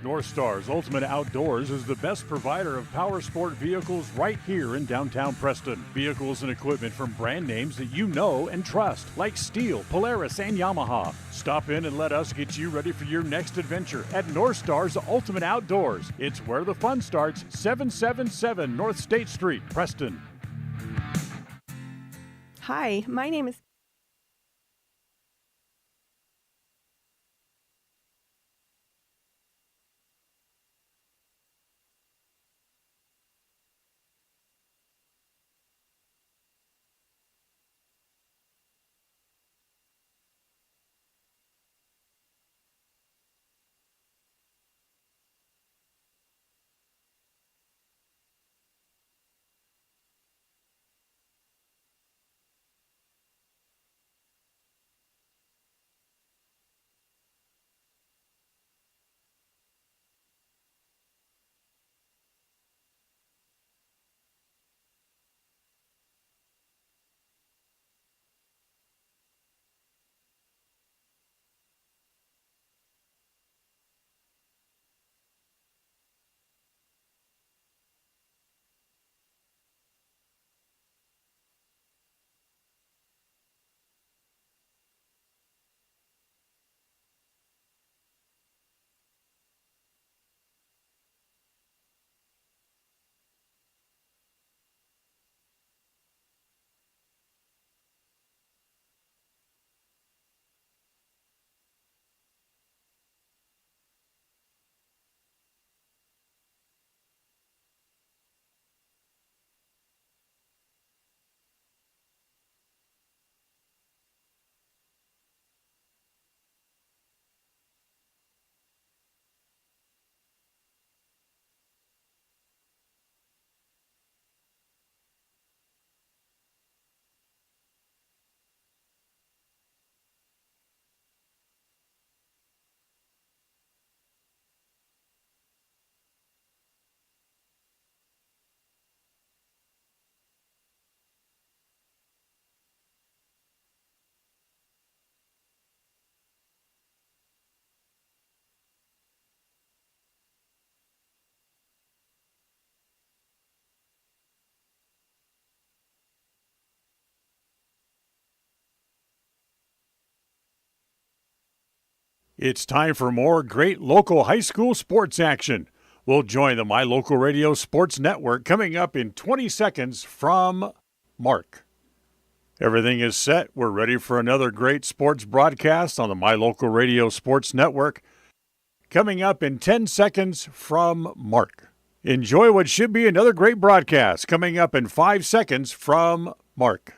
North Star's Ultimate Outdoors is the best provider of power sport vehicles right here in downtown Preston. Vehicles and equipment from brand names that you know and trust, like Steel, Polaris, and Yamaha. Stop in and let us get you ready for your next adventure at North Star's Ultimate Outdoors. It's where the fun starts, 777 North State Street, Preston. Hi, my name is It's time for more great local high school sports action. We'll join the My Local Radio Sports Network coming up in 20 seconds from Mark. Everything is set. We're ready for another great sports broadcast on the My Local Radio Sports Network. Coming up in 10 seconds from Mark. Enjoy what should be another great broadcast coming up in 5 seconds from Mark.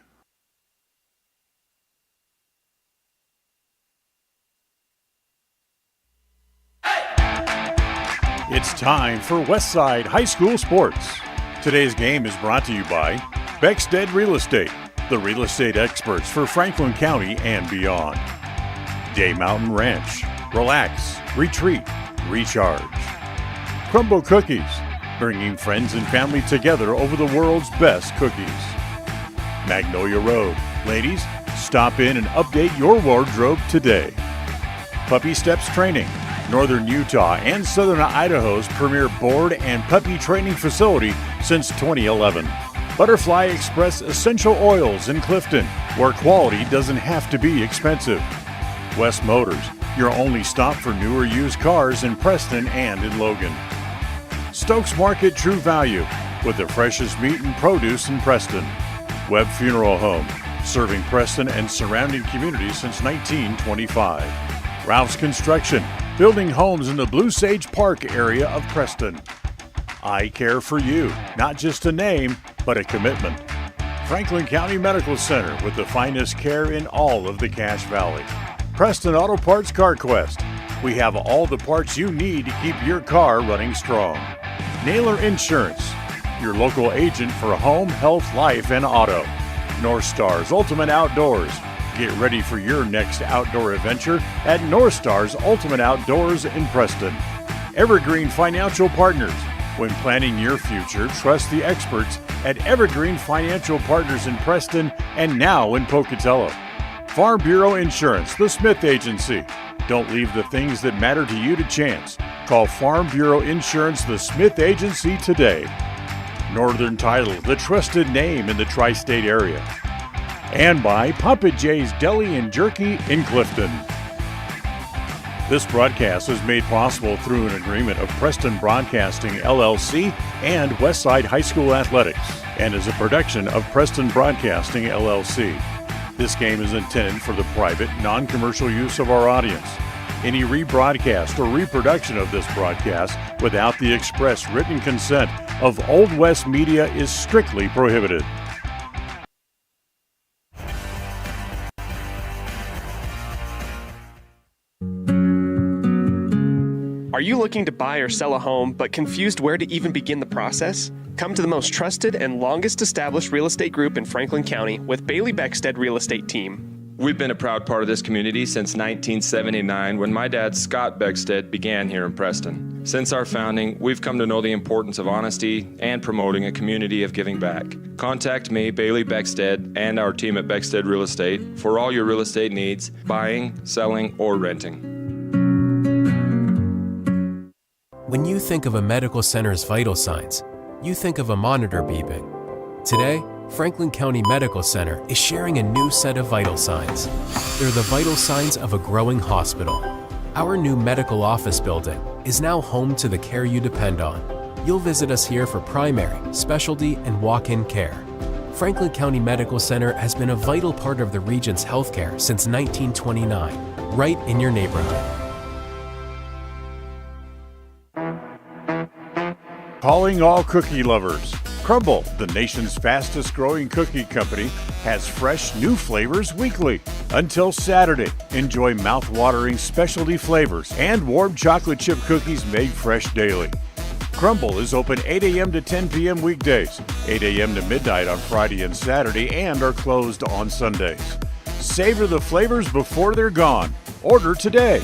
It's time for Westside High School Sports. Today's game is brought to you by Beckstead Real Estate, the real estate experts for Franklin County and beyond. Day Mountain Ranch, relax, retreat, recharge. Crumble Cookies, bringing friends and family together over the world's best cookies. Magnolia Road, ladies, stop in and update your wardrobe today. Puppy Steps Training, Northern Utah and Southern Idaho's premier board and puppy training facility since 2011. Butterfly Express Essential Oils in Clifton, where quality doesn't have to be expensive. West Motors, your only stop for newer used cars in Preston and in Logan. Stokes Market True Value, with the freshest meat and produce in Preston. Webb Funeral Home, serving Preston and surrounding communities since 1925. Ralph's Construction, building homes in the Blue Sage Park area of Preston. I Care for You, not just a name, but a commitment. Franklin County Medical Center, with the finest care in all of the Cache Valley. Preston Auto Parts Car Quest. We have all the parts you need to keep your car running strong. Naylor Insurance, your local agent for home, health, life, and auto. North Star's Ultimate Outdoors. Get ready for your next outdoor adventure at North Star's Ultimate Outdoors in Preston. Evergreen Financial Partners. When planning your future, trust the experts at Evergreen Financial Partners in Preston and now in Pocatello. Farm Bureau Insurance, the Smith Agency. Don't leave the things that matter to you to chance. Call Farm Bureau Insurance, the Smith Agency today. Northern Title, the trusted name in the tri-state area. And by Papa J's Deli and Jerky in Clifton. This broadcast is made possible through an agreement of Preston Broadcasting, LLC and Westside High School Athletics, and is a production of Preston Broadcasting, LLC. This game is intended for the private, non-commercial use of our audience. Any rebroadcast or reproduction of this broadcast without the express written consent of Old West Media is strictly prohibited. Are you looking to buy or sell a home but confused where to even begin the process? Come to the most trusted and longest established real estate group in Franklin County with Bailey Beckstead Real Estate Team. We've been a proud part of this community since 1979 when my dad, Scott Beckstead, began here in Preston. Since our founding, we've come to know the importance of honesty and promoting a community of giving back. Contact me, Bailey Beckstead, and our team at Beckstead Real Estate for all your real estate needs, buying, selling, or renting. When you think of a medical center's vital signs, you think of a monitor beeping. Today, Franklin County Medical Center is sharing a new set of vital signs. They're the vital signs of a growing hospital. Our new medical office building is now home to the care you depend on. You'll visit us here for primary, specialty, and walk-in care. Franklin County Medical Center has been a vital part of the region's healthcare since 1929, right in your neighborhood. Calling all cookie lovers. Crumble, the nation's fastest growing cookie company, has fresh new flavors weekly. Until Saturday, enjoy mouth-watering specialty flavors and warm chocolate chip cookies made fresh daily. Crumble is open 8 a.m. to 10 p.m. weekdays, 8 a.m. to midnight on Friday and Saturday, and are closed on Sundays. Savor the flavors before they're gone. Order today.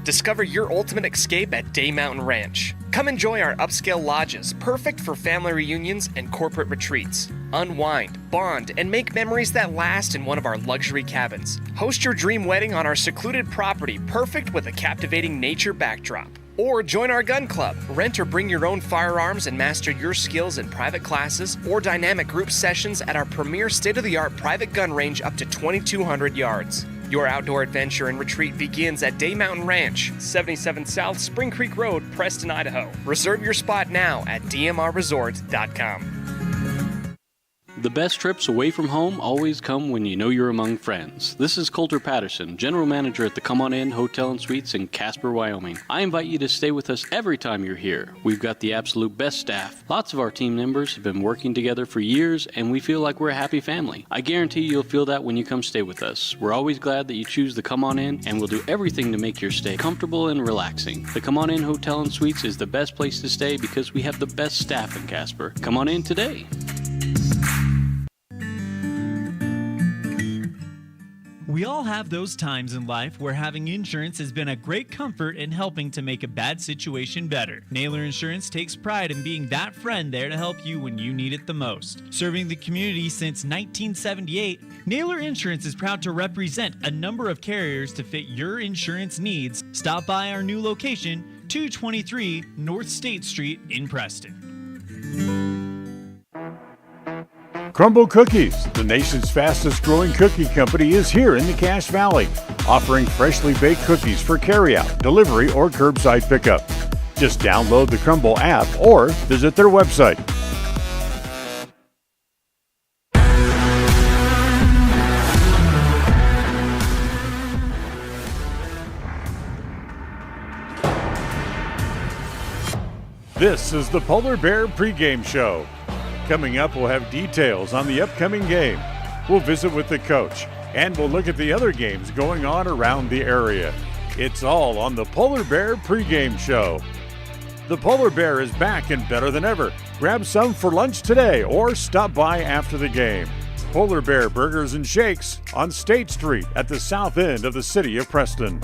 Discover your ultimate escape at Day Mountain Ranch. Come enjoy our upscale lodges, perfect for family reunions and corporate retreats. Unwind, bond, and make memories that last in one of our luxury cabins. Host your dream wedding on our secluded property, perfect with a captivating nature backdrop. Or join our gun club. Rent or bring your own firearms and master your skills in private classes or dynamic group sessions at our premier state-of-the-art private gun range up to 2,200 yards. Your outdoor adventure and retreat begins at Day Mountain Ranch, 77 South Spring Creek Road, Preston, Idaho. Reserve your spot now at dmrresort.com. The best trips away from home always come when you know you're among friends. This is Coulter Patterson, General Manager at the Come On In Hotel and Suites in Casper, Wyoming. I invite you to stay with us every time you're here. We've got the absolute best staff. Lots of our team members have been working together for years, and we feel like we're a happy family. I guarantee you'll feel that when you come stay with us. We're always glad that you choose the Come On In, and we'll do everything to make your stay comfortable and relaxing. The Come On In Hotel and Suites is the best place to stay because we have the best staff in Casper. Come on in today. We all have those times in life where having insurance has been a great comfort in helping to make a bad situation better. Naylor Insurance takes pride in being that friend there to help you when you need it the most. Serving the community since 1978, Naylor Insurance is proud to represent a number of carriers to fit your insurance needs. Stop by our new location, 223 North State Street in Preston. Crumble Cookies, the nation's fastest growing cookie company, is here in the Cache Valley, offering freshly baked cookies for carryout, delivery, or curbside pickup. Just download the Crumble app or visit their website. This is the Polar Bear Pregame Show. Coming up, we'll have details on the upcoming game. We'll visit with the coach, and we'll look at the other games going on around the area. It's all on the Polar Bear Pregame Show. The Polar Bear is back and better than ever. Grab some for lunch today or stop by after the game. Polar Bear Burgers and Shakes on State Street at the south end of the city of Preston.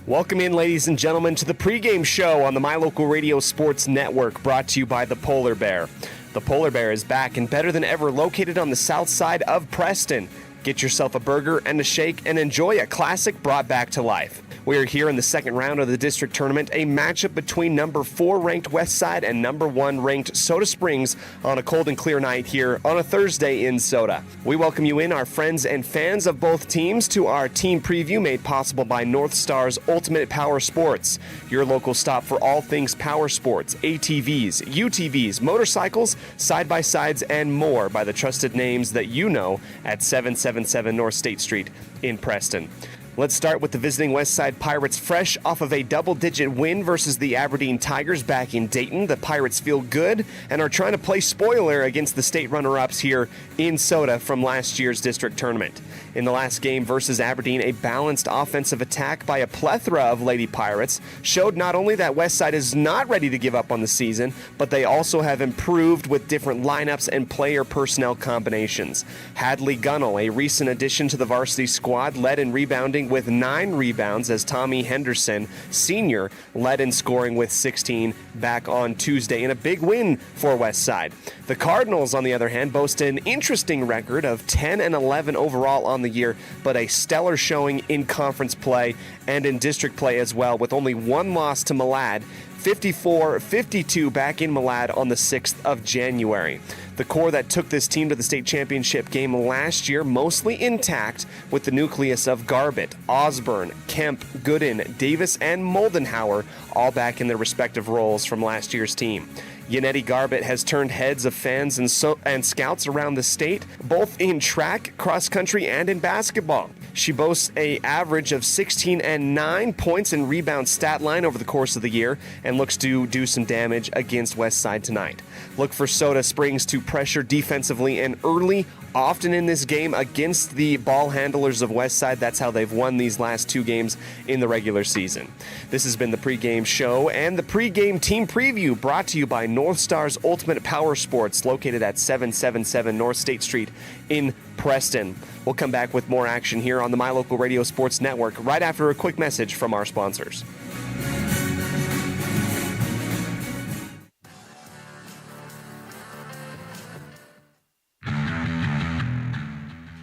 Welcome in, ladies and gentlemen, to the pregame show on the My Local Radio Sports Network, brought to you by the Polar Bear. The Polar Bear is back and better than ever, located on the south side of Preston. Get yourself a burger and a shake and enjoy a classic brought back to life. We are here in the second round of the district tournament, a matchup between number 4 ranked Westside and number 1 ranked Soda Springs on a cold and clear night here on a Thursday in Soda. We welcome you in, our friends and fans of both teams, to our team preview made possible by North Star's Ultimate Power Sports, your local stop for all things power sports, ATVs, UTVs, motorcycles, side-by-sides, and more by the trusted names that you know at 777 North State Street in Preston. Let's start with the visiting Westside Pirates, fresh off of a double-digit win versus the Aberdeen Tigers back in Dayton. The Pirates feel good and are trying to play spoiler against the state runner-ups here in Soda from last year's district tournament. In the last game versus Aberdeen, a balanced offensive attack by a plethora of Lady Pirates showed not only that Westside is not ready to give up on the season, but they also have improved with different lineups and player personnel combinations. Hadley Gunnell, a recent addition to the varsity squad, led in rebounding with 9 rebounds, as Tommy Henderson, senior, led in scoring with 16 back on Tuesday in a big win for Westside. The Cardinals, on the other hand, boast an interesting record of 10-11 overall on the year, but a stellar showing in conference play and in district play as well, with only 1 loss to Malad, 54-52 back in Malad on the 6th of January. The core that took this team to the state championship game last year mostly intact, with the nucleus of Garbett, Osborne, Kemp, Gooden, Davis, and Moldenhauer all back in their respective roles from last year's team. Yannetti Garbett has turned heads of fans and scouts around the state, both in track, cross country, and in basketball. She boasts an average of 16 and 9 points and rebound stat line over the course of the year and looks to do some damage against Westside tonight. Look for Soda Springs to pressure defensively and early, often in this game against the ball handlers of Westside. That's how they've won these last 2 games in the regular season. This has been the pregame show and the pregame team preview, brought to you by North Star's Ultimate Power Sports, located at 777 North State Street in Preston. We'll come back with more action here on the My Local Radio Sports Network right after a quick message from our sponsors.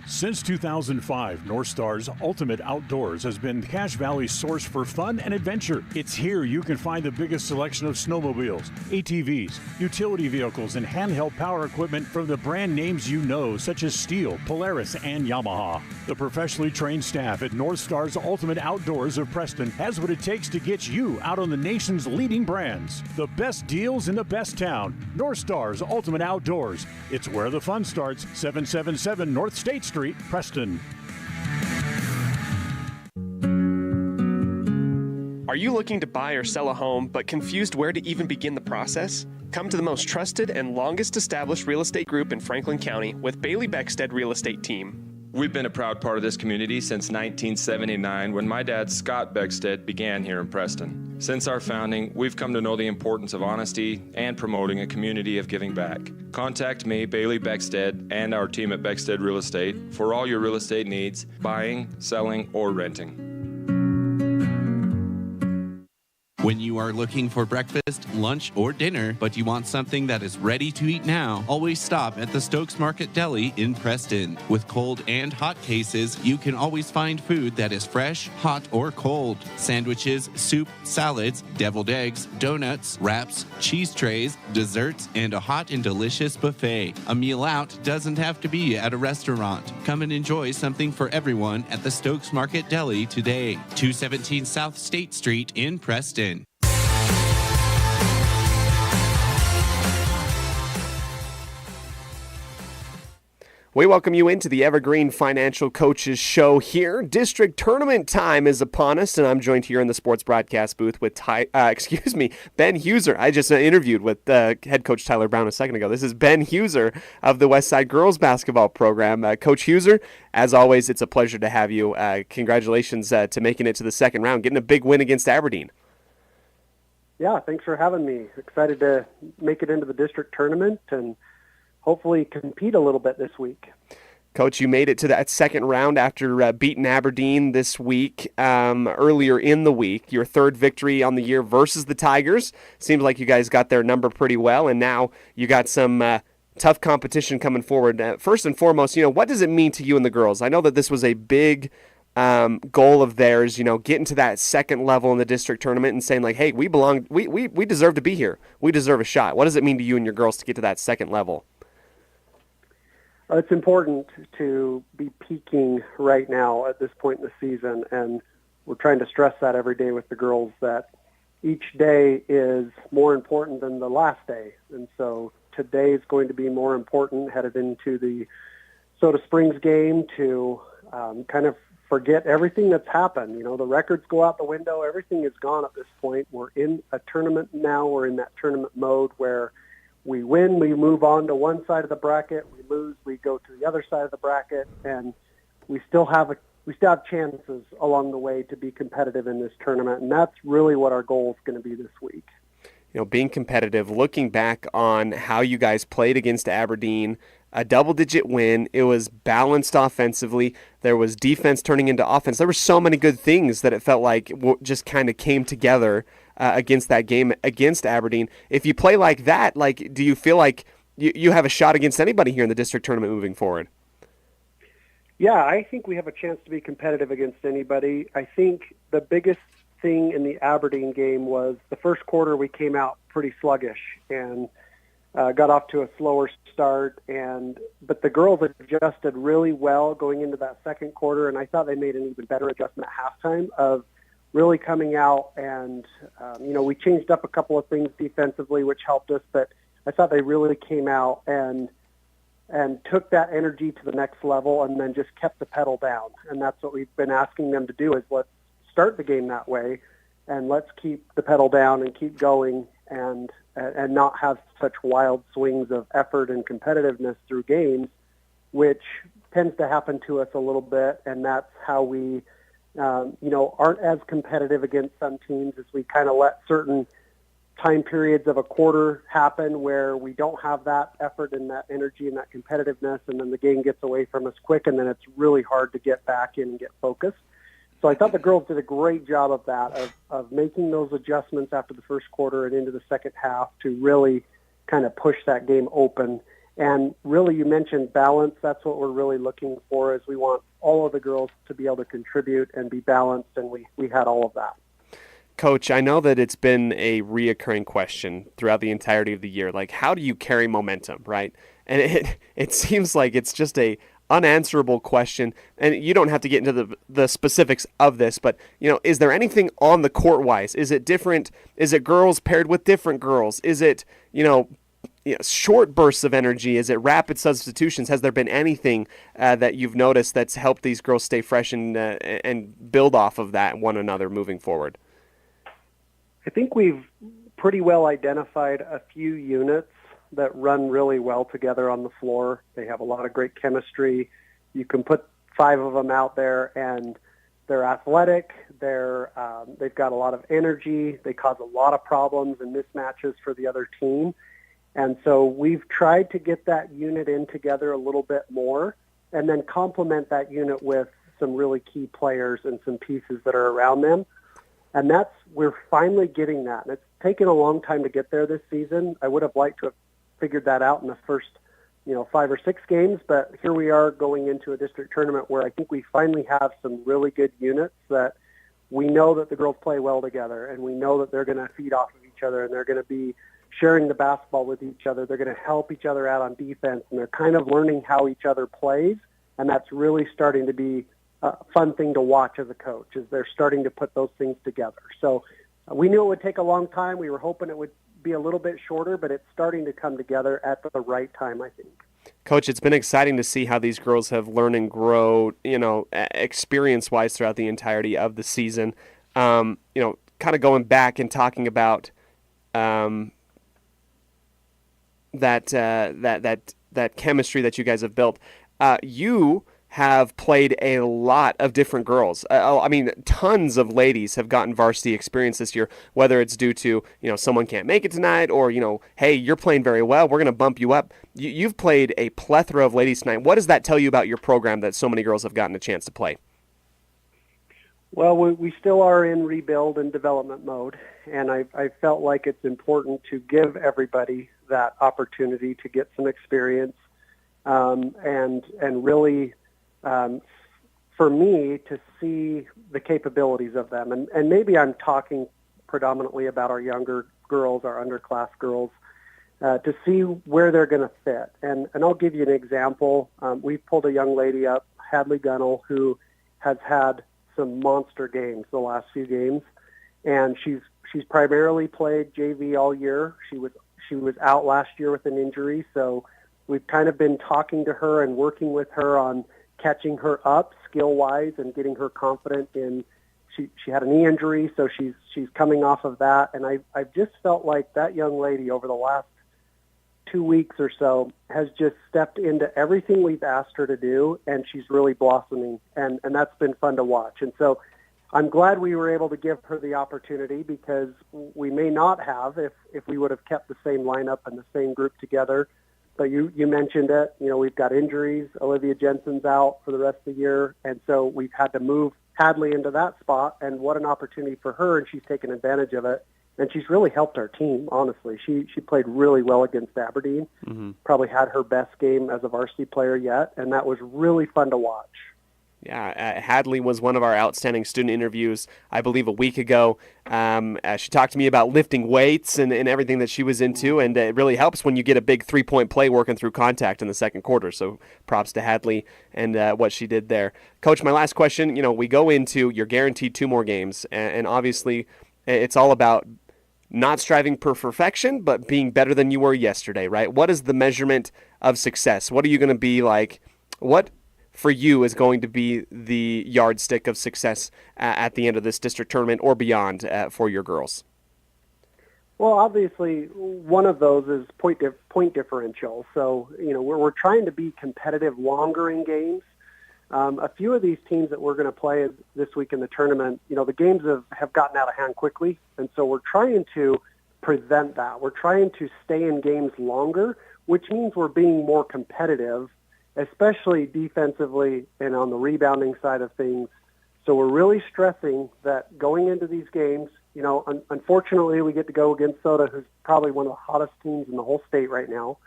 Since 2005, North Star's Ultimate Outdoors has been Cache Valley's source for fun and adventure. It's here you can find the biggest selection of snowmobiles, ATVs, utility vehicles, and handheld power equipment from the brand names you know, such as Steel, Polaris, and Yamaha. The professionally trained staff at North Star's Ultimate Outdoors of Preston has what it takes to get you out on the nation's leading brands. The best deals in the best town. North Star's Ultimate Outdoors. It's where the fun starts. 777 North State Street, Preston. Are you looking to buy or sell a home but confused where to even begin the process? Come to the most trusted and longest established real estate group in Franklin County with Bailey Beckstead Real Estate Team. We've been a proud part of this community since 1979, when my dad, Scott Beckstead, began here in Preston. Since our founding, we've come to know the importance of honesty and promoting a community of giving back. Contact me, Bailey Beckstead, and our team at Beckstead Real Estate for all your real estate needs, buying, selling, or renting. When you are looking for breakfast, lunch, or dinner, but you want something that is ready to eat now, always stop at the Stokes Market Deli in Preston. With cold and hot cases, you can always find food that is fresh, hot, or cold. Sandwiches, soup, salads, deviled eggs, donuts, wraps, cheese trays, desserts, and a hot and delicious buffet. A meal out doesn't have to be at a restaurant. Come and enjoy something for everyone at the Stokes Market Deli today. 217 South State Street in Preston. We welcome you into the Evergreen Financial Coaches Show here. District tournament time is upon us, and I'm joined here in the sports broadcast booth with Ben Huser. I just interviewed with head coach Tyler Brown a second ago. This is Ben Huser of the Westside Girls Basketball Program. Coach Huser, as always, it's a pleasure to have you. Congratulations to making it to the second round, getting a big win against Aberdeen. Yeah, thanks for having me. Excited to make it into the district tournament and hopefully compete a little bit this week. Coach, you made it to that second round after beating Aberdeen this week, earlier in the week. Your third victory on the year versus the Tigers. Seems like you guys got their number pretty well, and now you got some tough competition coming forward. First and foremost, what does it mean to you and the girls? I know that this was a big goal of theirs, getting to that second level in the district tournament and saying, like, hey, we belong, we deserve to be here. We deserve a shot. What does it mean to you and your girls to get to that second level? It's important to be peaking right now at this point in the season, and we're trying to stress that every day with the girls, that each day is more important than the last day. And so today is going to be more important headed into the Soda Springs game to kind of forget everything that's happened. The records go out the window. Everything is gone at this point. We're in a tournament now. We're in that tournament mode where we win, we move on to one side of the bracket. We lose, we go to the other side of the bracket, and we still have chances along the way to be competitive in this tournament, and that's really what our goal is going to be this week. Being competitive, looking back on how you guys played against Aberdeen, a double-digit win. It was balanced offensively. There was defense turning into offense. There were so many good things that it felt like just kind of came together against that game against Aberdeen. If you play like that, do you feel like you have a shot against anybody here in the district tournament moving forward? Yeah, I think we have a chance to be competitive against anybody. I think the biggest thing in the Aberdeen game was the first quarter we came out pretty sluggish and got off to a slower start, but the girls adjusted really well going into that second quarter, and I thought they made an even better adjustment at halftime of really coming out and, we changed up a couple of things defensively, which helped us, but I thought they really came out and took that energy to the next level and then just kept the pedal down. And that's what we've been asking them to do, is let's start the game that way and let's keep the pedal down and keep going and not have such wild swings of effort and competitiveness through games, which tends to happen to us a little bit. And that's how we, aren't as competitive against some teams, as we kind of let certain time periods of a quarter happen where we don't have that effort and that energy and that competitiveness, and then the game gets away from us quick, and then it's really hard to get back in and get focused. So I thought the girls did a great job of that, of making those adjustments after the first quarter and into the second half to really kind of push that game open. And really, you mentioned balance. That's what we're really looking for, is we want all of the girls to be able to contribute and be balanced, and we had all of that. Coach, I know that it's been a reoccurring question throughout the entirety of the year. Like, how do you carry momentum, right? And it seems like it's just a unanswerable question, and you don't have to get into the specifics of this, but is there anything on the court wise? Is it different? Is it girls paired with different girls? Is it short bursts of energy? Is it rapid substitutions? Has there been anything that you've noticed that's helped these girls stay fresh and build off of that one another moving forward? I think we've pretty well identified a few units that run really well together on the floor. They have a lot of great chemistry. You can put 5 of them out there, and they're athletic. They've got a lot of energy. They cause a lot of problems and mismatches for the other team. And so we've tried to get that unit in together a little bit more, and then complement that unit with some really key players and some pieces that are around them. And we're finally getting that. And it's taken a long time to get there this season. I would have liked to have figured that out in the first, 5 or 6 games, but here we are going into a district tournament where I think we finally have some really good units that we know that the girls play well together, and we know that they're going to feed off of each other, and they're going to be sharing the basketball with each other. They're going to help each other out on defense, and they're kind of learning how each other plays, and that's really starting to be a fun thing to watch as a coach, is they're starting to put those things together. So we knew it would take a long time. We were hoping it would be a little bit shorter, but it's starting to come together at the right time, I think. Coach, it's been exciting to see how these girls have learned and grow, experience-wise throughout the entirety of the season. Kind of going back and talking about that chemistry that you guys have built. You have played a lot of different girls. I mean, tons of ladies have gotten varsity experience this year, whether it's due to, someone can't make it tonight or, hey, you're playing very well, we're going to bump you up. You've played a plethora of ladies tonight. What does that tell you about your program that so many girls have gotten a chance to play? Well, we still are in rebuild and development mode, and I felt like it's important to give everybody that opportunity to get some experience and really for me to see the capabilities of them. And maybe I'm talking predominantly about our younger girls, our underclass girls, to see where they're going to fit. And I'll give you an example. We've pulled a young lady up, Hadley Gunnell, who has had some monster games the last few games. And she's primarily played JV all year. She was out last year with an injury, so we've kind of been talking to her and working with her on catching her up skill-wise and getting her confident in. She had a knee injury, so she's coming off of that. And I've just felt like that young lady over the last 2 weeks or so has just stepped into everything we've asked her to do, and she's really blossoming, and that's been fun to watch. And so I'm glad we were able to give her the opportunity, because we may not have if we would have kept the same lineup and the same group together. But you mentioned it. We've got injuries. Olivia Jensen's out for the rest of the year, and so we've had to move Hadley into that spot, and what an opportunity for her, and she's taken advantage of it. And she's really helped our team, honestly. She played really well against Aberdeen, probably had her best game as a varsity player yet, and that was really fun to watch. Yeah, Hadley was one of our outstanding student interviews, I believe, a week ago. She talked to me about lifting weights and everything that she was into, and it really helps when you get a big three-point play working through contact in the second quarter. So props to Hadley and what she did there. Coach, my last question, we go into, you're guaranteed 2 more games, and obviously it's all about not striving for perfection, but being better than you were yesterday, right? What is the measurement of success? What are you going to be like? What for you is going to be the yardstick of success at the end of this district tournament or beyond for your girls? Well, obviously, one of those is point differential. So, we're trying to be competitive longer in games. A few of these teams that we're going to play this week in the tournament, the games have gotten out of hand quickly, and so we're trying to prevent that. We're trying to stay in games longer, which means we're being more competitive, especially defensively and on the rebounding side of things. So we're really stressing that going into these games, unfortunately we get to go against Soda, who's probably one of the hottest teams in the whole state right now.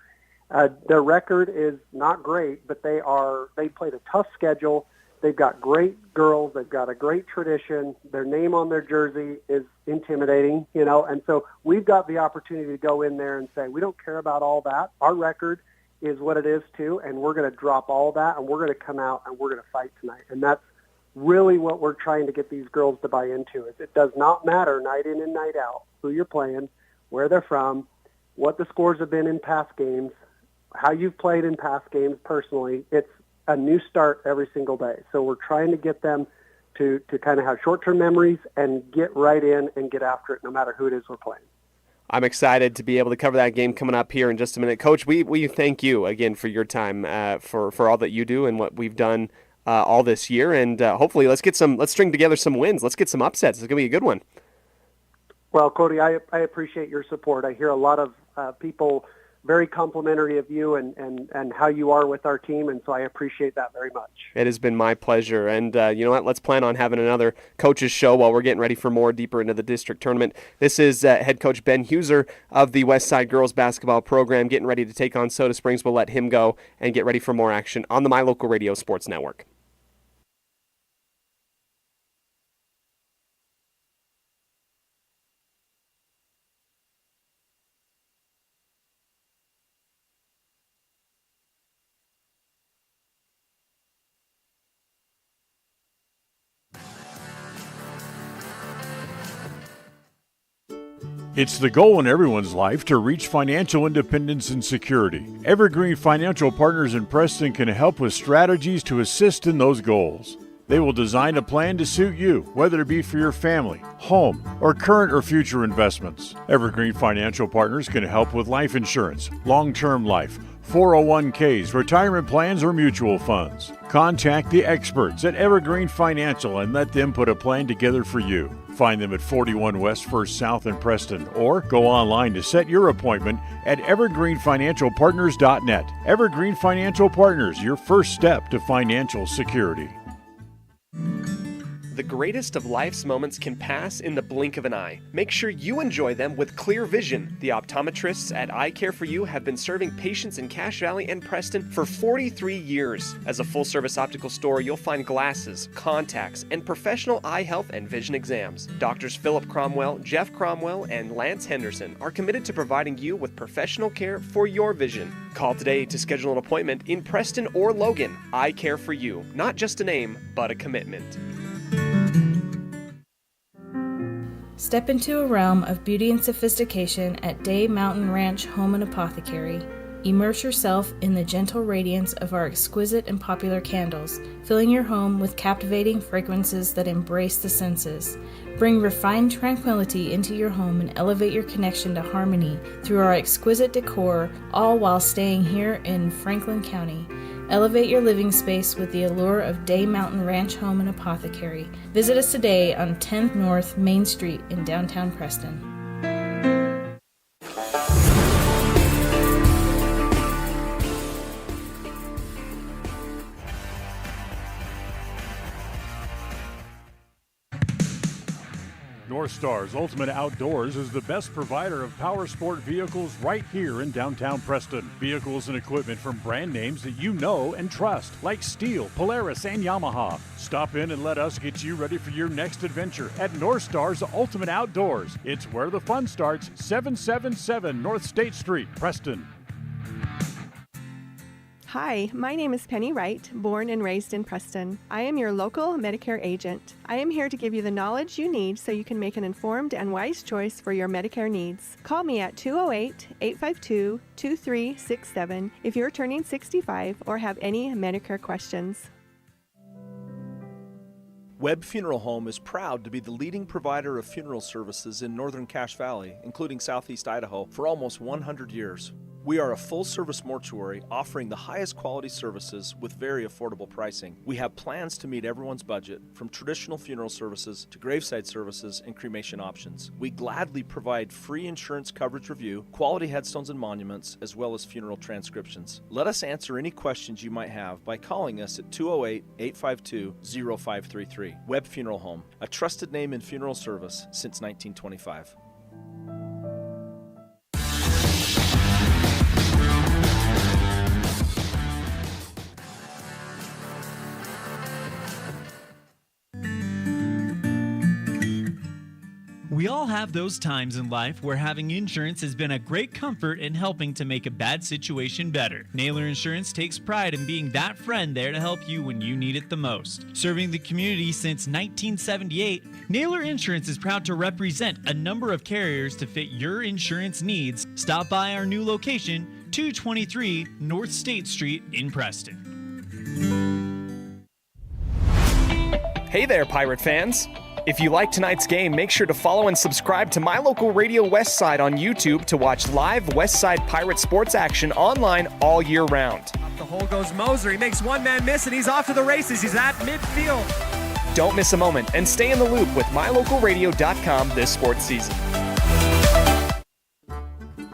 Their record is not great, but they played a tough schedule. They've got great girls. They've got a great tradition. Their name on their jersey is intimidating, and so we've got the opportunity to go in there and say, we don't care about all that. Our record is what it is too, and we're going to drop all that, and we're going to come out and we're going to fight tonight. And that's really what we're trying to get these girls to buy into. Is it does not matter night in and night out who you're playing, where they're from, what the scores have been in past games, how you've played in past games personally. It's a new start every single day. So we're trying to get them to kind of have short-term memories and get right in and get after it no matter who it is we're playing. I'm excited to be able to cover that game coming up here in just a minute. Coach, we thank you again for your time, for all that you do and what we've done all this year. And hopefully let's string together some wins. Let's get some upsets. It's going to be a good one. Well, Cody, I appreciate your support. I hear a lot of people very complimentary of you and how you are with our team, and so I appreciate that very much. It has been my pleasure, and you know what? Let's plan on having another coaches show while we're getting ready for more deeper into the district tournament. This is head coach Ben Huser of the Westside Girls Basketball Program getting ready to take on Soda Springs. We'll let him go and get ready for more action on the My Local Radio Sports Network. It's the goal in everyone's life to reach financial independence and security. Evergreen Financial Partners in Preston can help with strategies to assist in those goals. They will design a plan to suit you, whether it be for your family, home, or current or future investments. Evergreen Financial Partners can help with life insurance, long-term life, 401ks, retirement plans, or mutual funds. Contact the experts at Evergreen Financial and let them put a plan together for you. Find them at 41 West 1st South in Preston, or go online to set your appointment at evergreenfinancialpartners.net. Evergreen Financial Partners, your first step to financial security. The greatest of life's moments can pass in the blink of an eye. Make sure you enjoy them with clear vision. The optometrists at Eye Care for You have been serving patients in Cache Valley and Preston for 43 years. As a full-service optical store, you'll find glasses, contacts, and professional eye health and vision exams. Doctors Philip Cromwell, Jeff Cromwell, and Lance Henderson are committed to providing you with professional care for your vision. Call today to schedule an appointment in Preston or Logan. Eye Care for You, not just a name, but a commitment. Step into a realm of beauty and sophistication at Day Mountain Ranch Home and Apothecary. Immerse yourself in the gentle radiance of our exquisite and popular candles, filling your home with captivating fragrances that embrace the senses. Bring refined tranquility into your home and elevate your connection to harmony through our exquisite decor, all while staying here in Franklin County. Elevate your living space with the allure of Day Mountain Ranch Home and Apothecary. Visit us today on 10th North Main Street in downtown Preston. North Star's Ultimate Outdoors is the best provider of power sport vehicles right here in downtown Preston. Vehicles and equipment from brand names that you know and trust, like Steel, Polaris, and Yamaha. Stop in and let us get you ready for your next adventure at North Star's Ultimate Outdoors. It's where the fun starts, 777 North State Street, Preston. Hi, my name is Penny Wright, born and raised in Preston. I am your local Medicare agent. I am here to give you the knowledge you need so you can make an informed and wise choice for your Medicare needs. Call me at 208-852-2367 if you're turning 65 or have any Medicare questions. Webb Funeral Home is proud to be the leading provider of funeral services in northern Cache Valley, including southeast Idaho, for almost 100 years. We are a full-service mortuary offering the highest quality services with very affordable pricing. We have plans to meet everyone's budget, from traditional funeral services to graveside services and cremation options. We gladly provide free insurance coverage review, quality headstones and monuments, as well as funeral transcriptions. Let us answer any questions you might have by calling us at 208-852-0533. Webb Funeral Home, a trusted name in funeral service since 1925. We all have those times in life where having insurance has been a great comfort in helping to make a bad situation better. Naylor Insurance takes pride in being that friend there to help you when you need it the most. Serving the community since 1978, Naylor Insurance is proud to represent a number of carriers to fit your insurance needs. Stop by our new location, 223 North State Street in Preston. Hey there, Pirate fans! If you like tonight's game, make sure to follow and subscribe to My Local Radio Westside on YouTube to watch live Westside Pirate sports action online all year round. Up the hole goes Moser. He makes one man miss and he's off to the races. He's at midfield. Don't miss a moment and stay in the loop with mylocalradio.com this sports season.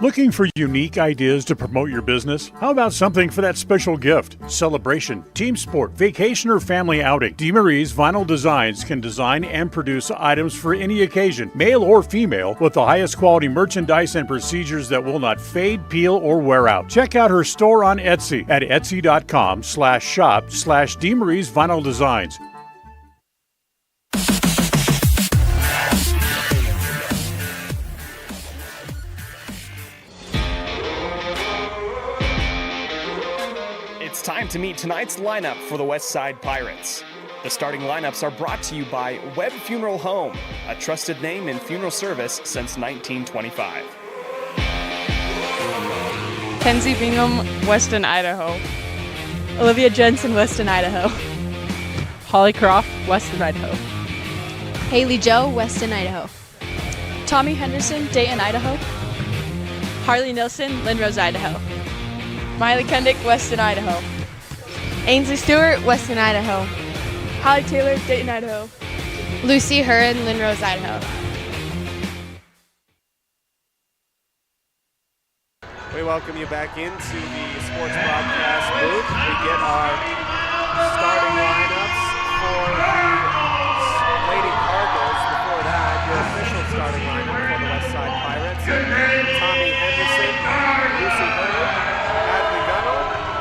Looking for unique ideas to promote your business? How about something for that special gift, celebration, team sport, vacation, or family outing? DeMarie's Vinyl Designs can design and produce items for any occasion, male or female, with the highest quality merchandise and procedures that will not fade, peel, or wear out. Check out her store on Etsy at etsy.com/shop/DeMarie's Vinyl Designs. It's time to meet tonight's lineup for the Westside Pirates. The starting lineups are brought to you by Webb Funeral Home, a trusted name in funeral service since 1925. Kenzie Bingham, Weston, Idaho. Olivia Jensen, Weston, Idaho. Holly Croft, Weston, Idaho. Haley Joe, Weston, Idaho. Tommy Henderson, Dayton, Idaho. Harley Nilsson, Lindrose, Idaho. Miley Kendick, Weston, Idaho. Ainsley Stewart, Weston, Idaho. Holly Taylor, Dayton, Idaho. Lucy Hurren, Linrose, Idaho. We welcome you back into the sports broadcast booth. We get our starting lineups for the Lady Cardinals. Before that, your official starting lineup for the Westside Pirates. Tommy Henderson, Lucy Hurren, Adley Gunnell,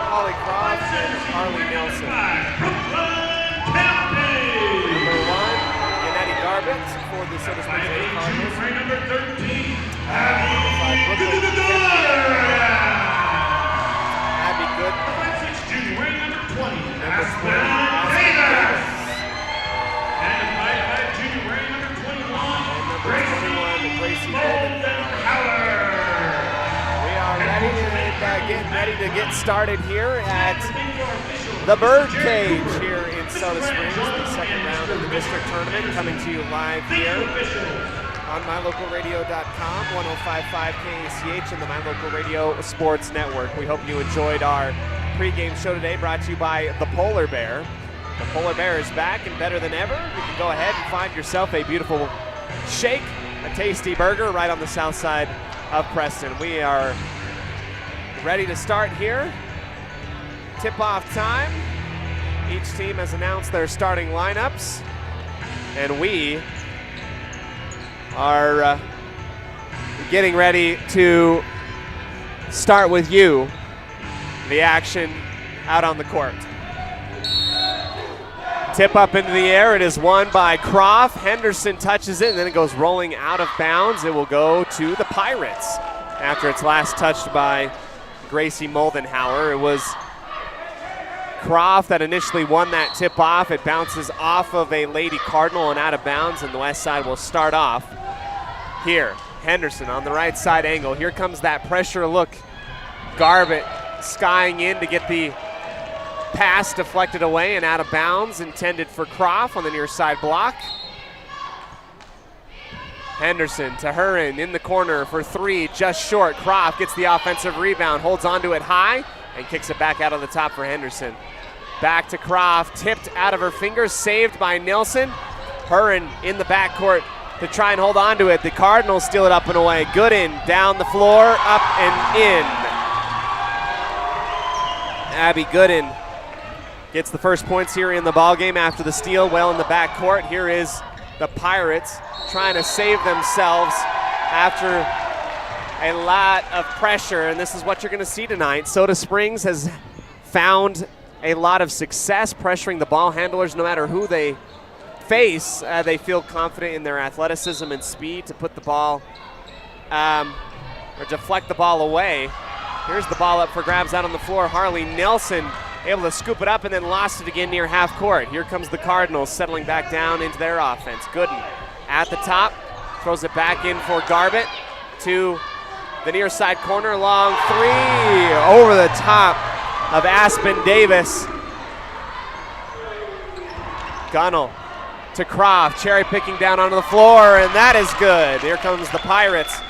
Holly Croft, and Harley Nelson. Number 1, Yannetti Garbett for the Soda Springs Lady Cardinals. Number 13. Number 5, Brooklyn Abby Good. Number 20, Aspen Davis. And number 21, Gracie Golden. We are ready to get started here at the Bird Cage here in Soda Springs, the second round of the district tournament, coming to you live here on mylocalradio.com, 105.5 KACH, and the My Local Radio Sports Network. We hope you enjoyed our pregame show today, brought to you by the Polar Bear. The Polar Bear is back and better than ever. You can go ahead and find yourself a beautiful shake, a tasty burger right on the south side of Preston. We are ready to start here. Tip-off time. Each team has announced their starting lineups, and we are getting ready to start with you, the action out on the court. Tip up into the air. It is won by Croft. Henderson touches it, and then it goes rolling out of bounds. It will go to the Pirates after it's last touched by Gracie Moldenhauer. It was Croft that initially won that tip off. It bounces off of a Lady Cardinal and out of bounds, and the west side will start off here. Henderson on the right side angle. Here comes that pressure look. Garbett skying in to get the pass deflected away and out of bounds, intended for Croft on the near side block. Henderson to Hurren in the corner for 3, just short. Croft gets the offensive rebound, holds onto it high, and kicks it back out on the top for Henderson. Back to Croft, tipped out of her fingers, saved by Nelson. Hurren in the backcourt to try and hold on to it. The Cardinals steal it up and away. Gooden down the floor, up and in. Abby Gooden gets the first points here in the ballgame after the steal. Well in the backcourt. Here is the Pirates trying to save themselves after a lot of pressure, and this is what you're going to see tonight. Soda Springs has found a lot of success pressuring the ball handlers no matter who they face. They feel confident in their athleticism and speed to put the ball or deflect the ball away. Here's the ball up for grabs out on the floor. Harley Nelson able to scoop it up and then lost it again near half court. Here comes the Cardinals settling back down into their offense. Gooden at the top, throws it back in for Garbett to the near side corner, long 3 over the top of Aspen Davis. Gunnell to Croft, cherry picking down onto the floor, and that is good. Here comes the Pirates.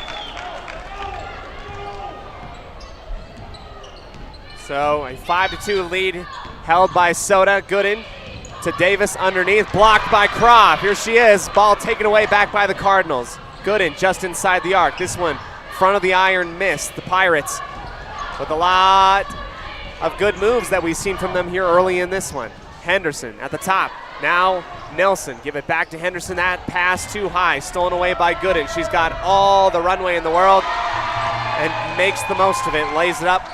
So a 5-2 lead held by Soda. Gooden to Davis underneath, blocked by Croft. Here she is, ball taken away back by the Cardinals. Gooden just inside the arc. This one, front of the iron, missed. The Pirates with a lot of good moves that we've seen from them here early in this one. Henderson at the top. Now Nelson, give it back to Henderson. That pass too high, stolen away by Gooden. She's got all the runway in the world and makes the most of it, lays it up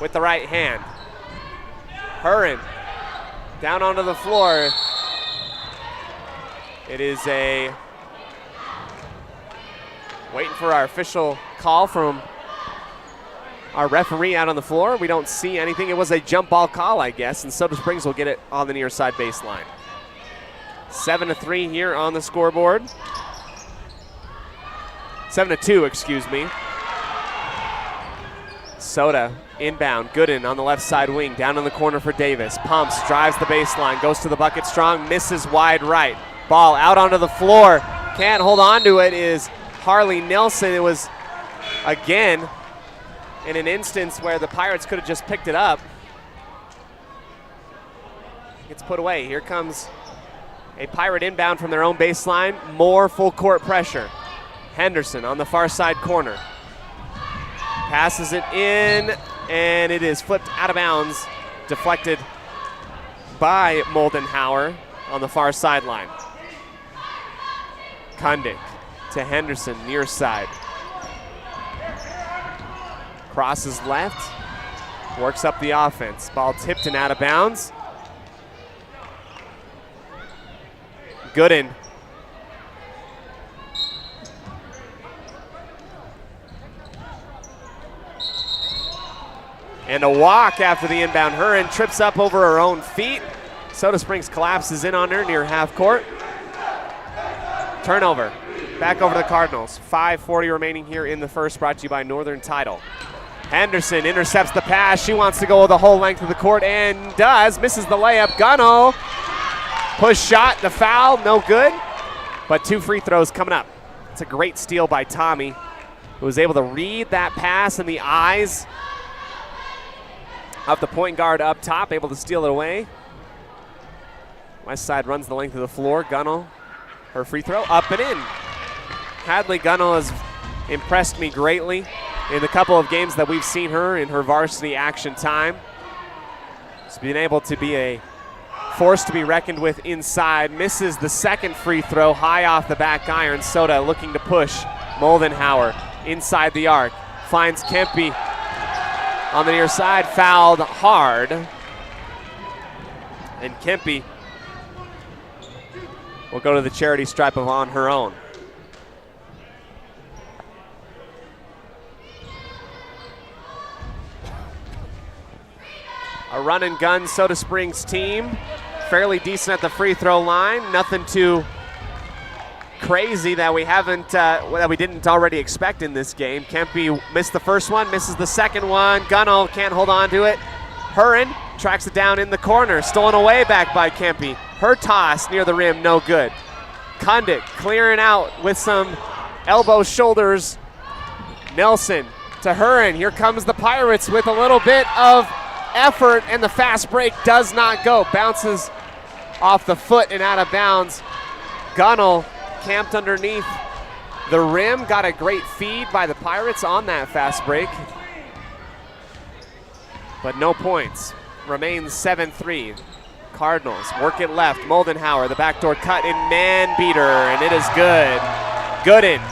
with the right hand. Hurren down onto the floor. It is a waiting for our official call from our referee out on the floor. We don't see anything. It was a jump ball call, I guess, and Soda Springs will get it on the near side baseline. 7-3 here on the scoreboard. 7-2, excuse me. Soda inbound. Gooden on the left side wing, down in the corner for Davis. Pumps, drives the baseline, goes to the bucket strong, misses wide right. Ball out onto the floor. Can't hold on to it is Harley Nelson. It was, again, in an instance where the Pirates could have just picked it up. Gets put away. Here comes a Pirate inbound from their own baseline. More full court pressure. Henderson on the far side corner. Passes it in, and it is flipped out of bounds. Deflected by Moldenhauer on the far sideline. Kundig to Henderson, near side. Crosses left, works up the offense. Ball tipped and out of bounds. Gooden. And a walk after the inbound. Huron trips up over her own feet. Soda Springs collapses in on her near half court. Turnover. Back over to the Cardinals. 5:40 remaining here in the first, brought to you by Northern Title. Henderson intercepts the pass. She wants to go the whole length of the court and does. Misses the layup. Gunno. Push shot, the foul, no good. But 2 free throws coming up. It's a great steal by Tommy, who was able to read that pass in the eyes of the point guard up top, able to steal it away. West Side runs the length of the floor. Gunnell, her free throw, up and in. Hadley Gunnell has impressed me greatly in the couple of games that we've seen her in her varsity action time. She's been able to be a force to be reckoned with inside. Misses the second free throw, high off the back iron. Soda looking to push. Moldenhauer inside the arc. Finds Kempe on the near side, fouled hard. And Kempe will go to the charity stripe on her own. A run and gun Soda Springs team. Fairly decent at the free throw line. Nothing too crazy that we didn't already expect in this game. Kempe missed the first one, misses the second one. Gunnell can't hold on to it. Huron tracks it down in the corner. Stolen away back by Kempe. Her toss near the rim, no good. Kundig clearing out with some elbow shoulders. Nelson to Huron. Here comes the Pirates with a little bit of effort, and the fast break does not go. Bounces off the foot and out of bounds. Gunnell camped underneath the rim. Got a great feed by the Pirates on that fast break. But no points. Remains 7-3. Cardinals work it left. Moldenhauer, the backdoor cut in man beater, and it is good. Gooden.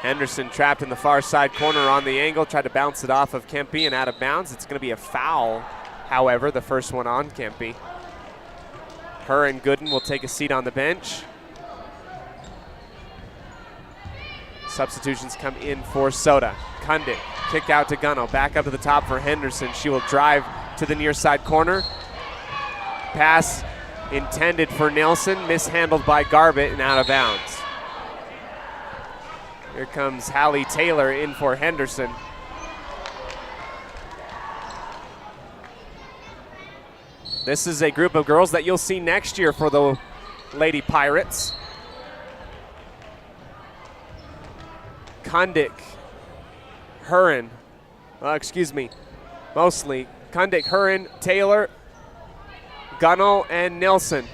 Henderson trapped in the far side corner on the angle, tried to bounce it off of Kempe and out of bounds. It's going to be a foul, however, the first one on Kempe. Her and Gooden will take a seat on the bench. Substitutions come in for Soda. Kundig, kick out to Gunnell, back up to the top for Henderson. She will drive to the near side corner. Pass intended for Nelson, mishandled by Garbett and out of bounds. Here comes Hallie Taylor in for Henderson. This is a group of girls that you'll see next year for the Lady Pirates. Kundig, Huron, mostly Kundig, Huron, Taylor, Gunnell, and Nilsson.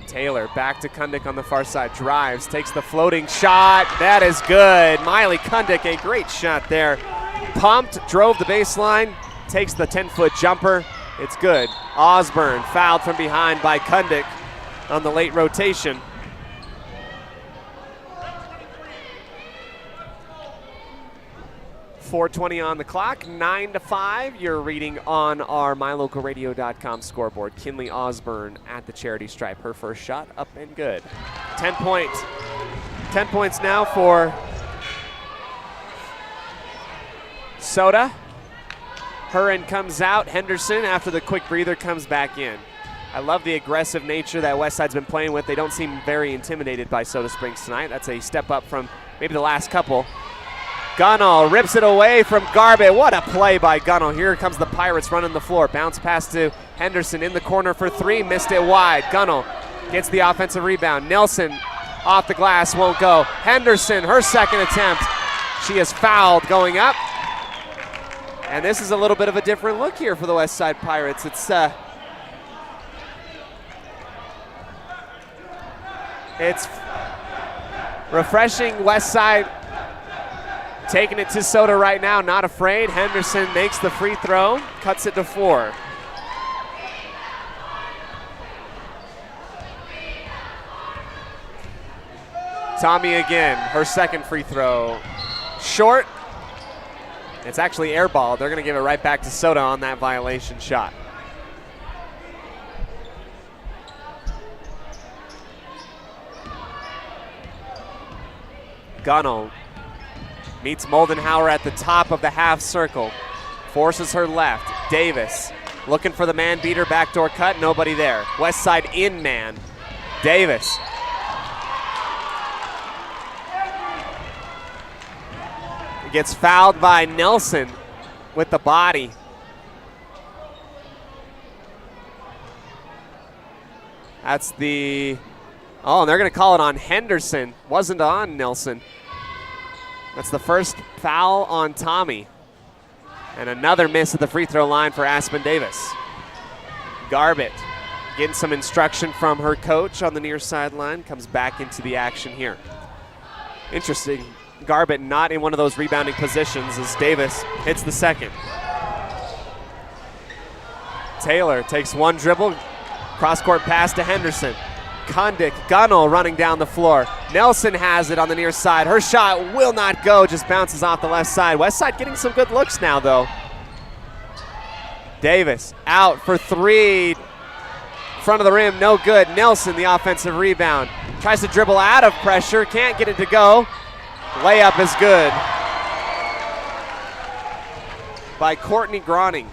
Taylor back to Kundig on the far side, drives, takes the floating shot. That is good. Miley Kundig, a great shot there. Pumped, drove the baseline, takes the 10-foot jumper. It's good. Osborne fouled from behind by Kundig on the late rotation. .420 on the clock, 9-5. You're reading on our mylocalradio.com scoreboard. Kinley Osborne at the charity stripe. Her first shot up and good. 10 points. 10 points now for Soda. Huron comes out. Henderson, after the quick breather, comes back in. I love the aggressive nature that Westside's been playing with. They don't seem very intimidated by Soda Springs tonight. That's a step up from maybe the last couple. Gunnell rips it away from Garbett. What a play by Gunnell. Here comes the Pirates running the floor. Bounce pass to Henderson in the corner for three. Missed it wide. Gunnell gets the offensive rebound. Nelson off the glass, won't go. Henderson, her second attempt. She is fouled going up. And this is a little bit of a different look here for the West Side Pirates. It's refreshing. West Side taking it to Soda right now, not afraid. Henderson makes the free throw, cuts it to 4. Tommy again, her second free throw. Short. It's actually airballed. They're going to give it right back to Soda on that violation shot. Gunnell meets Moldenhauer at the top of the half circle. Forces her left. Davis looking for the man beater, backdoor cut, nobody there. West Side in man. Davis. Gets fouled by Nelson with the body. That's the, and they're going to call it on Henderson. Wasn't on Nelson. That's the first foul on Tommy. And another miss at the free throw line for Aspen Davis. Garbett getting some instruction from her coach on the near sideline. Comes back into the action here. Interesting. Garbett not in one of those rebounding positions as Davis hits the second. Taylor takes one dribble. Cross-court pass to Henderson. Kondik, Gunnell running down the floor. Nelson has it on the near side. Her shot will not go, just bounces off the left side. West Side getting some good looks now, though. Davis out for three. Front of the rim, no good. Nelson, the offensive rebound. Tries to dribble out of pressure, can't get it to go. Layup is good by Courtney Groning.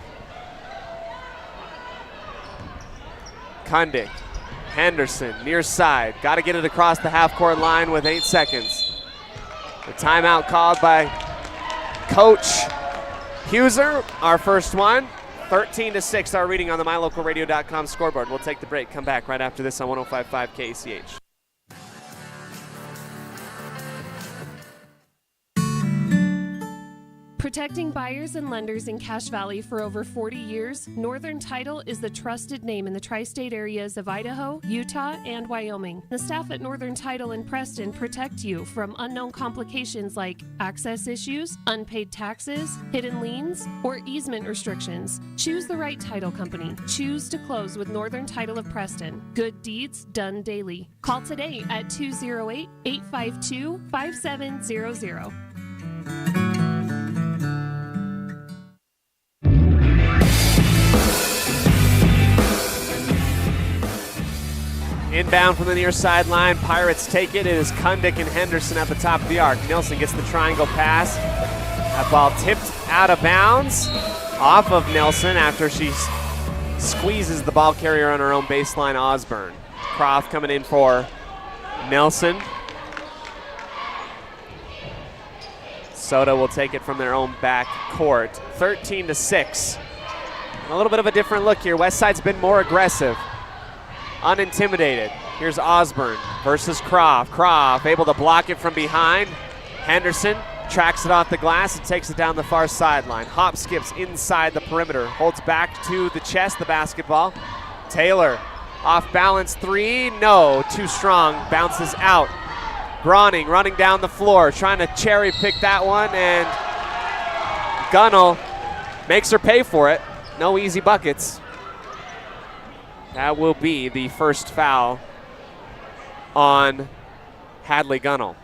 Kondik. Henderson, near side. Got to get it across the half-court line with 8 seconds. The timeout called by Coach Huser, our first one. 13-6, our reading on the MyLocalRadio.com scoreboard. We'll take the break. Come back right after this on 105.5 KACH. Protecting buyers and lenders in Cache Valley for over 40 years, Northern Title is the trusted name in the tri-state areas of Idaho, Utah, and Wyoming. The staff at Northern Title in Preston protect you from unknown complications like access issues, unpaid taxes, hidden liens, or easement restrictions. Choose the right title company. Choose to close with Northern Title of Preston. Good deeds done daily. Call today at 208-852-5700. Inbound from the near sideline. Pirates take it. It is Kondik and Henderson at the top of the arc. Nelson gets the triangle pass. That ball tipped out of bounds off of Nelson after she squeezes the ball carrier on her own baseline, Osborne. Croft coming in for Nelson. Soda will take it from their own back court. 13-6. A little bit of a different look here. West Side's been more aggressive. Unintimidated. Here's Osborne versus Croft. Croft able to block it from behind. Henderson tracks it off the glass and takes it down the far sideline. Hop skips inside the perimeter. Holds back to the chest, the basketball. Taylor, off balance three. No, too strong. Bounces out. Groning running down the floor, trying to cherry pick that one, and Gunnell makes her pay for it. No easy buckets. That will be the first foul on Hadley Gunnell.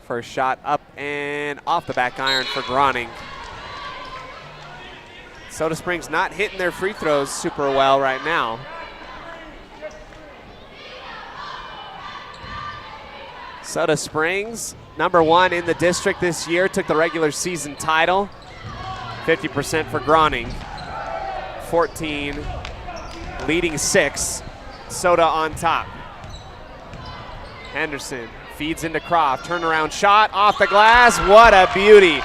First shot up and off the back iron for Groning. Soda Springs not hitting their free throws super well right now. Soda Springs, #1 in the district this year, took the regular season title. 50% for Groning. 14, leading 6. Soda on top. Henderson feeds into Croft. Turnaround shot off the glass. What a beauty.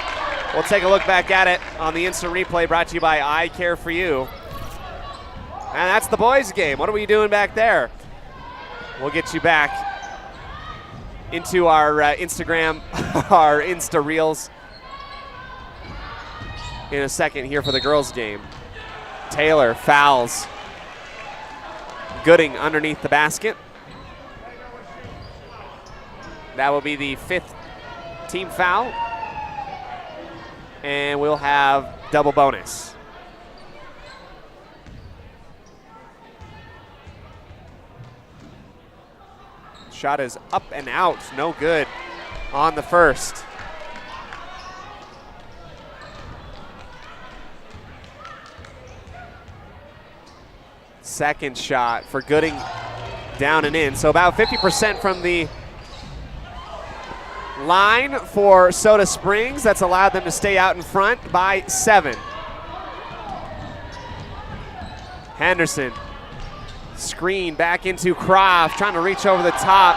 We'll take a look back at it on the instant replay brought to you by I Care For You. And that's the boys' game. What are we doing back there? We'll get you back into our Instagram, our Insta Reels in a second here for the girls' game. Taylor fouls Gooding underneath the basket. That will be the 5th team foul. And we'll have double bonus. Shot is up and out, no good on the first. Second shot for Gooding, down and in. So about 50% from the line for Soda Springs. That's allowed them to stay out in front by 7. Henderson, screen back into Croft, trying to reach over the top.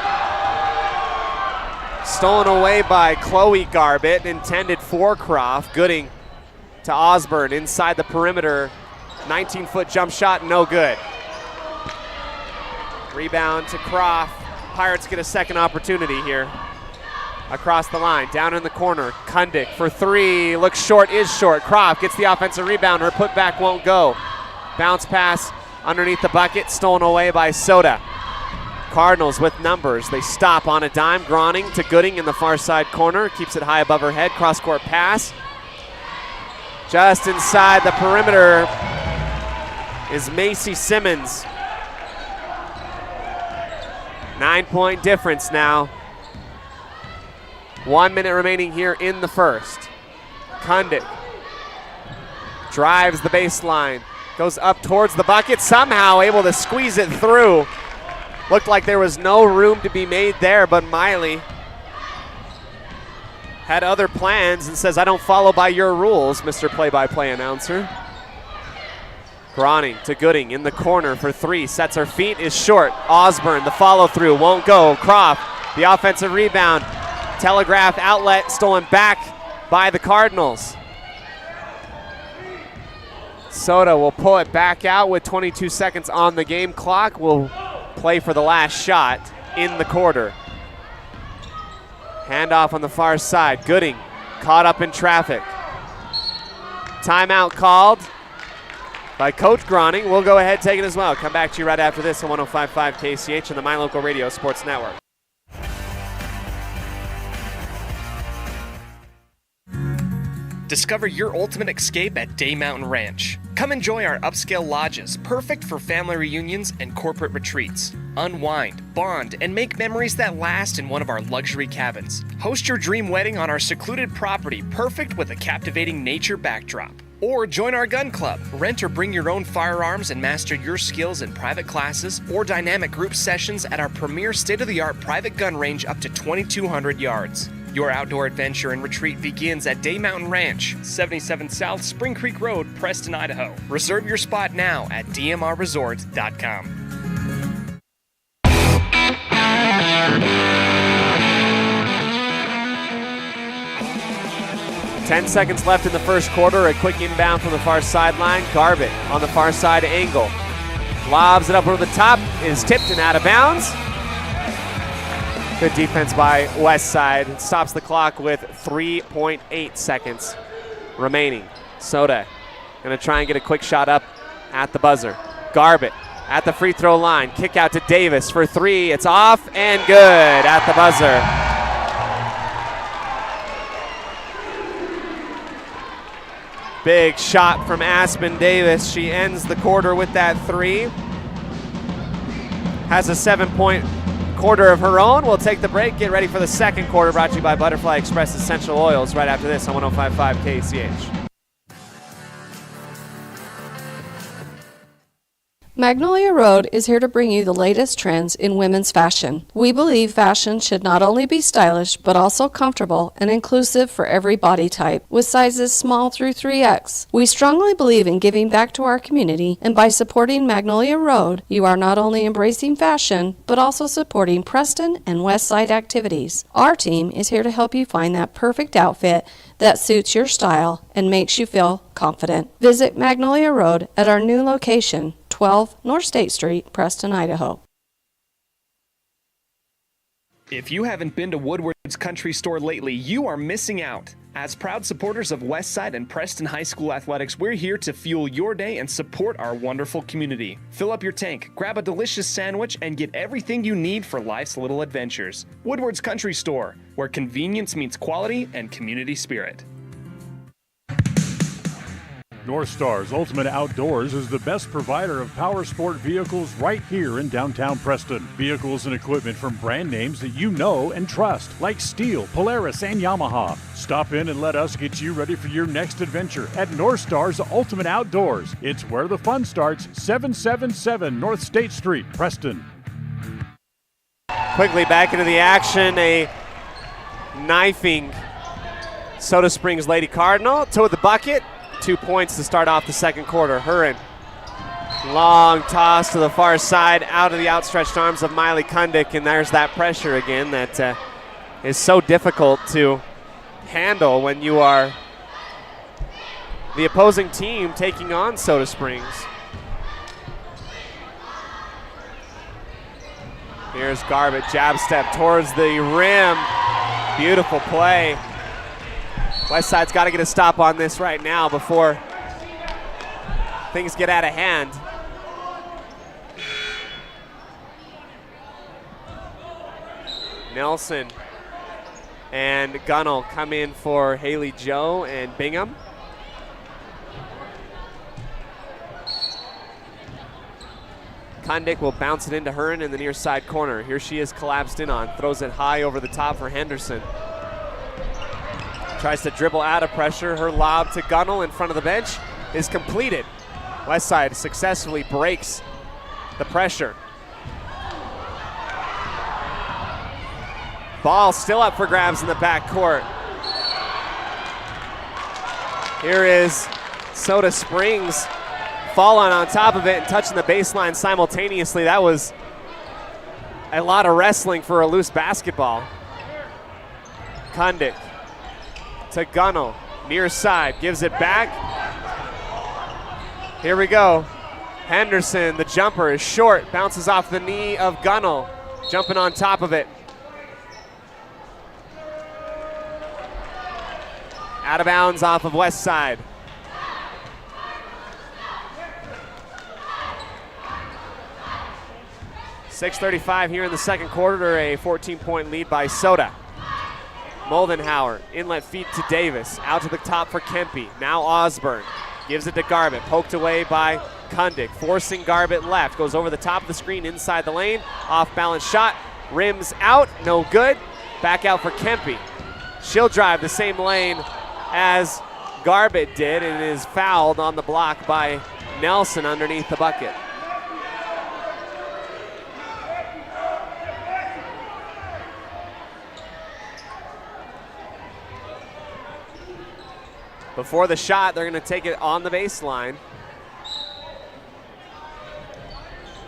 Stolen away by Chloe Garbett, intended for Croft. Gooding to Osborne inside the perimeter. 19-foot jump shot, no good. Rebound to Croft. Pirates get a second opportunity here. Across the line, down in the corner. Kundick for 3, looks short, is short. Croft gets the offensive rebound, her putback won't go. Bounce pass underneath the bucket, stolen away by Soda. Cardinals with numbers. They stop on a dime. Groning to Gooding in the far side corner, keeps it high above her head. Cross-court pass. Just inside the perimeter is Macy Simmons. 9-point difference now. 1 minute remaining here in the first. Kundick drives the baseline, goes up towards the bucket, somehow able to squeeze it through. Looked like there was no room to be made there, but Miley had other plans and says, I don't follow by your rules, Mr. Play-by-Play announcer. Groning to Gooding in the corner for 3, sets her feet, is short. Osborne, the follow-through, won't go. Croft, the offensive rebound. Telegraph outlet, stolen back by the Cardinals. Soda will pull it back out with 22 seconds on the game clock. Will play for the last shot in the quarter. Handoff on the far side. Gooding caught up in traffic. Timeout called by Coach Groning. We'll go ahead, take it as well. Come back to you right after this on 105.5 KCH and the My Local Radio Sports Network. Discover your ultimate escape at Day Mountain Ranch. Come enjoy our upscale lodges, perfect for family reunions and corporate retreats. Unwind, bond, and make memories that last in one of our luxury cabins. Host your dream wedding on our secluded property, perfect with a captivating nature backdrop. Or join our gun club. Rent or bring your own firearms and master your skills in private classes or dynamic group sessions at our premier state-of-the-art private gun range up to 2,200 yards. Your outdoor adventure and retreat begins at Day Mountain Ranch, 77 South Spring Creek Road, Preston, Idaho. Reserve your spot now at dmrresort.com. Ten seconds left in the first quarter. A quick inbound from the far sideline. Garbett on the far side angle. Lobs it up over the top. Is tipped and out of bounds. Good defense by Westside. It stops the clock with 3.8 seconds remaining. Soda going to try and get a quick shot up at the buzzer. Garbett at the free throw line. Kick out to Davis for 3. It's off and good at the buzzer. Big shot from Aspen Davis. She ends the quarter with that 3. Has a 7-point quarter of her own. We'll take the break. Get ready for the second quarter, brought to you by Butterfly Express Essential Oils right after this on 105.5 KCH. Magnolia Road is here to bring you the latest trends in women's fashion. We believe fashion should not only be stylish, but also comfortable and inclusive for every body type, with sizes small through 3X. We strongly believe in giving back to our community, and by supporting Magnolia Road, you are not only embracing fashion, but also supporting Preston and West Side activities. Our team is here to help you find that perfect outfit that suits your style and makes you feel confident. Visit Magnolia Road at our new location, 12 North State Street, Preston, Idaho. If you haven't been to Woodward's Country Store lately, you are missing out. As proud supporters of Westside and Preston High School athletics, we're here to fuel your day and support our wonderful community. Fill up your tank, grab a delicious sandwich, and get everything you need for life's little adventures. Woodward's Country Store, where convenience meets quality and community spirit. North Star's Ultimate Outdoors is the best provider of power sport vehicles right here in downtown Preston. Vehicles and equipment from brand names that you know and trust, like Steel, Polaris, and Yamaha. Stop in and let us get you ready for your next adventure at North Star's Ultimate Outdoors. It's where the fun starts, 777 North State Street, Preston. Quickly back into the action, a knifing Soda Springs Lady Cardinal toward the bucket. 2 points to start off the second quarter. Huron, long toss to the far side, out of the outstretched arms of Miley Kundick, and there's that pressure again that is so difficult to handle when you are the opposing team taking on Soda Springs. Here's Garbett, jab step towards the rim. Beautiful play. Westside's got to get a stop on this right now before things get out of hand. Nelson and Gunnell come in for Haley Joe and Bingham. Kundick will bounce it into Huron in the near side corner. Here she is collapsed in on, throws it high over the top for Henderson. Tries to dribble out of pressure. Her lob to Gunnell in front of the bench is completed. Westside successfully breaks the pressure. Ball still up for grabs in the backcourt. Here is Soda Springs falling on top of it and touching the baseline simultaneously. That was a lot of wrestling for a loose basketball. Kundick to Gunnell, near side, gives it back. Here we go. Henderson, the jumper is short, bounces off the knee of Gunnell, jumping on top of it. Out of bounds off of West Side. .635 here in the second quarter, a 14-point lead by Soda. Moldenhauer, inlet feed to Davis, out to the top for Kempe. Now Osborne, gives it to Garbett, poked away by Kundick, forcing Garbett left, goes over the top of the screen inside the lane, off balance shot, rims out, no good, back out for Kempe. She'll drive the same lane as Garbett did and is fouled on the block by Nelson underneath the bucket. Before the shot, they're going to take it on the baseline.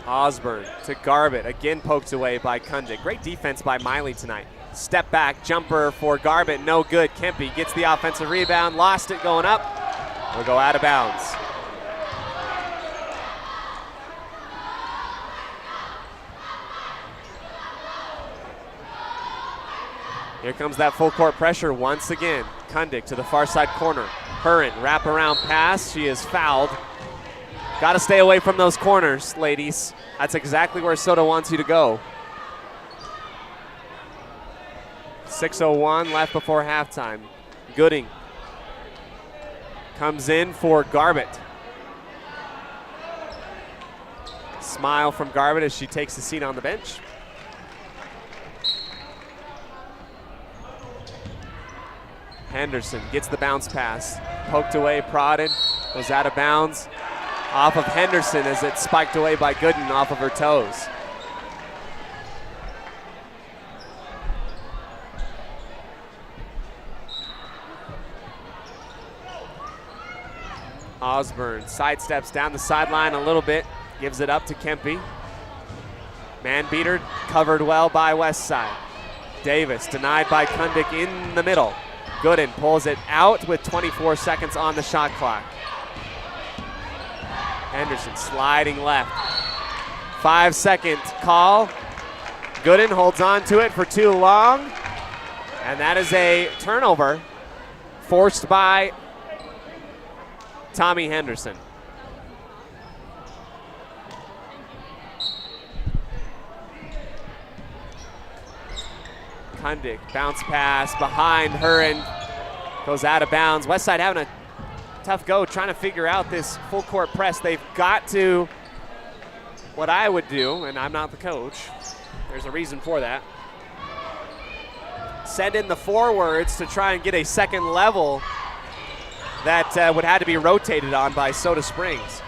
Osborne to Garbett, again poked away by Kundick. Great defense by Miley tonight. Step back, jumper for Garbett, no good. Kempe gets the offensive rebound, lost it going up. Will go out of bounds. Here comes that full court pressure once again. Kundick to the far side corner. Huron, wraparound pass. She is fouled. Got to stay away from those corners, ladies. That's exactly where Soda wants you to go. 6:01 left before halftime. Gooding comes in for Garbett. Smile from Garbett as she takes a seat on the bench. Henderson gets the bounce pass. Poked away, prodded, goes out of bounds. Off of Henderson as it spiked away by Gooden off of her toes. Osborne sidesteps down the sideline a little bit, gives it up to Kempe. Man beater covered well by Westside. Davis denied by Kundick in the middle. Gooden pulls it out with 24 seconds on the shot clock. Henderson sliding left. 5-second call. Gooden holds on to it for too long. And that is a turnover forced by Tommy Henderson. Kundick, bounce pass behind her and goes out of bounds. Westside having a tough go trying to figure out this full court press. They've got to, what I would do, and I'm not the coach, there's a reason for that, send in the forwards to try and get a second level that would have to be rotated on by Soda Springs.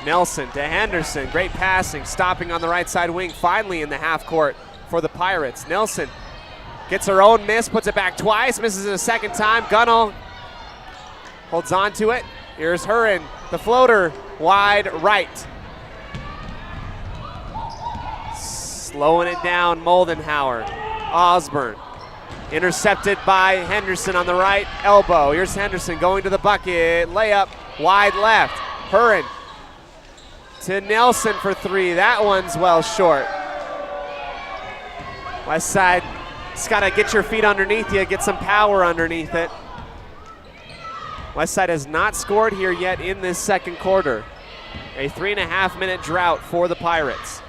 Nelson to Henderson, great passing, stopping on the right side wing, finally in the half court for the Pirates. Nelson gets her own miss, puts it back twice, misses it a second time. Gunnell holds on to it. Here's Hurin, the floater, wide right. Slowing it down, Moldenhauer. Osborne, intercepted by Henderson on the right elbow. Here's Henderson going to the bucket, layup, wide left. Hurin to Nelson for three. That one's well short. Westside, just gotta get your feet underneath you, get some power underneath it. Westside has not scored here yet in this second quarter. A 3.5-minute drought for the Pirates.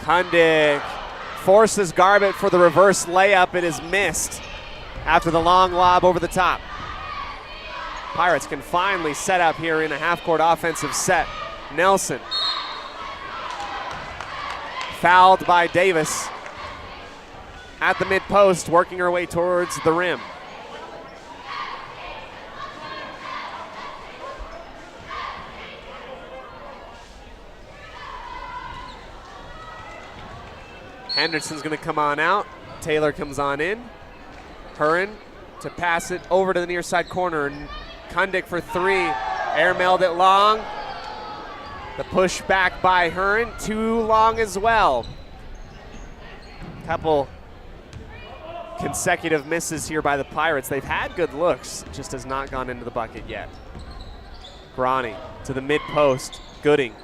Kundick forces Garbett for the reverse layup. It is missed after the long lob over the top. Pirates can finally set up here in a half-court offensive set. Nelson fouled by Davis at the mid-post, working her way towards the rim. Henderson's going to come on out. Taylor comes on in. Hurin to pass it over to the near side corner. Kundick for three. Airmailed it long. The push back by Hurin, too long as well. Couple consecutive misses here by the Pirates. They've had good looks, just has not gone into the bucket yet. Groney to the mid-post. Gooding,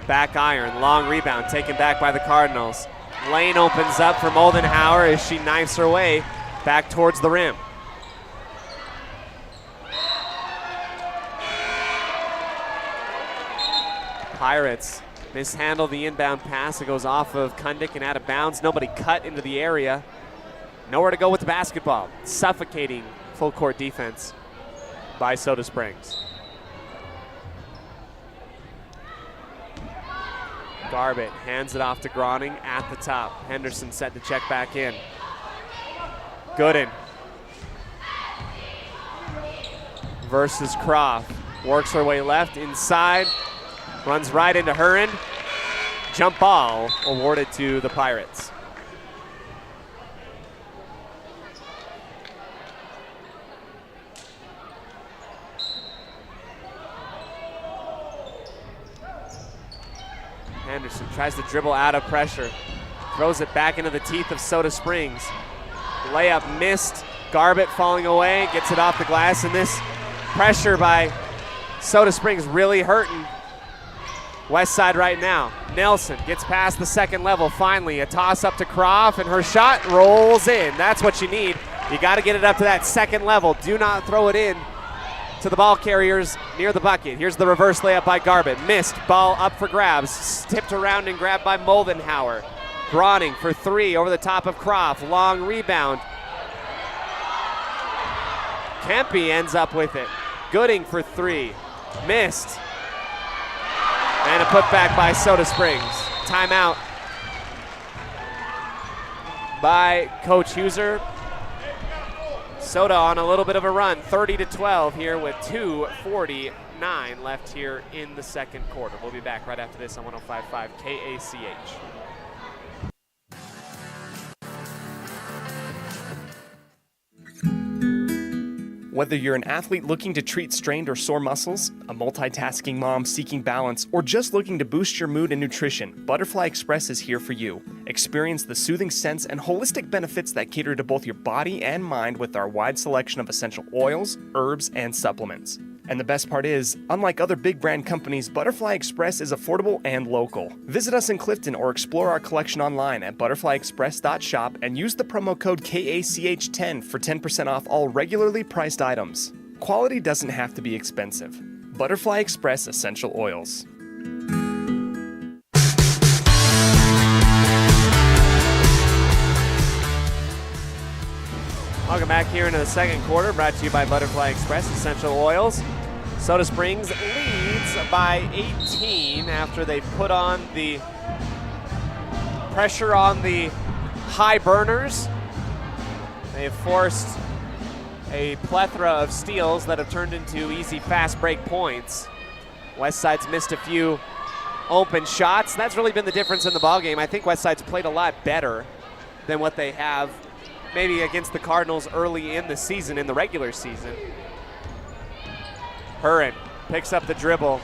back iron, long rebound taken back by the Cardinals. Lane opens up for Moldenhauer as she knifes her way back towards the rim. Pirates mishandle the inbound pass. It goes off of Kundick and out of bounds. Nobody cut into the area. Nowhere to go with the basketball. Suffocating full court defense by Soda Springs. Garbett hands it off to Groning at the top. Henderson set to check back in. Gooden versus Croft. Works her way left inside. Runs right into Hurin. Jump ball awarded to the Pirates. Henderson tries to dribble out of pressure. Throws it back into the teeth of Soda Springs. Layup missed. Garbett falling away. Gets it off the glass. And this pressure by Soda Springs really hurting Westside right now. Nelson gets past the second level. Finally, a toss up to Croft, and her shot rolls in. That's what you need. You got to get it up to that second level. Do not throw it in to the ball carriers near the bucket. Here's the reverse layup by Garbett. Missed. Ball up for grabs. Tipped around and grabbed by Moldenhauer. Groning for three over the top of Croft. Long rebound. Kempe ends up with it. Gooding for three. Missed. And a putback by Soda Springs. Timeout by Coach Huser. Soda on a little bit of a run, 30-12 here with 2:49 left here in the second quarter. We'll be back right after this on 105.5 KACH. Whether you're an athlete looking to treat strained or sore muscles, a multitasking mom seeking balance, or just looking to boost your mood and nutrition, Butterfly Express is here for you. Experience the soothing scents and holistic benefits that cater to both your body and mind with our wide selection of essential oils, herbs, and supplements. And the best part is, unlike other big brand companies, Butterfly Express is affordable and local. Visit us in Clifton or explore our collection online at butterflyexpress.shop and use the promo code KACH10 for 10% off all regularly priced items. Quality doesn't have to be expensive. Butterfly Express Essential Oils. Welcome back here into the second quarter, brought to you by Butterfly Express Essential Oils. Soda Springs leads by 18 after they put on the pressure on the high burners. They've forced a plethora of steals that have turned into easy fast break points. Westside's missed a few open shots. That's really been the difference in the ballgame. I think Westside's played a lot better than what they have maybe against the Cardinals early in the season, in the regular season. Hurren picks up the dribble,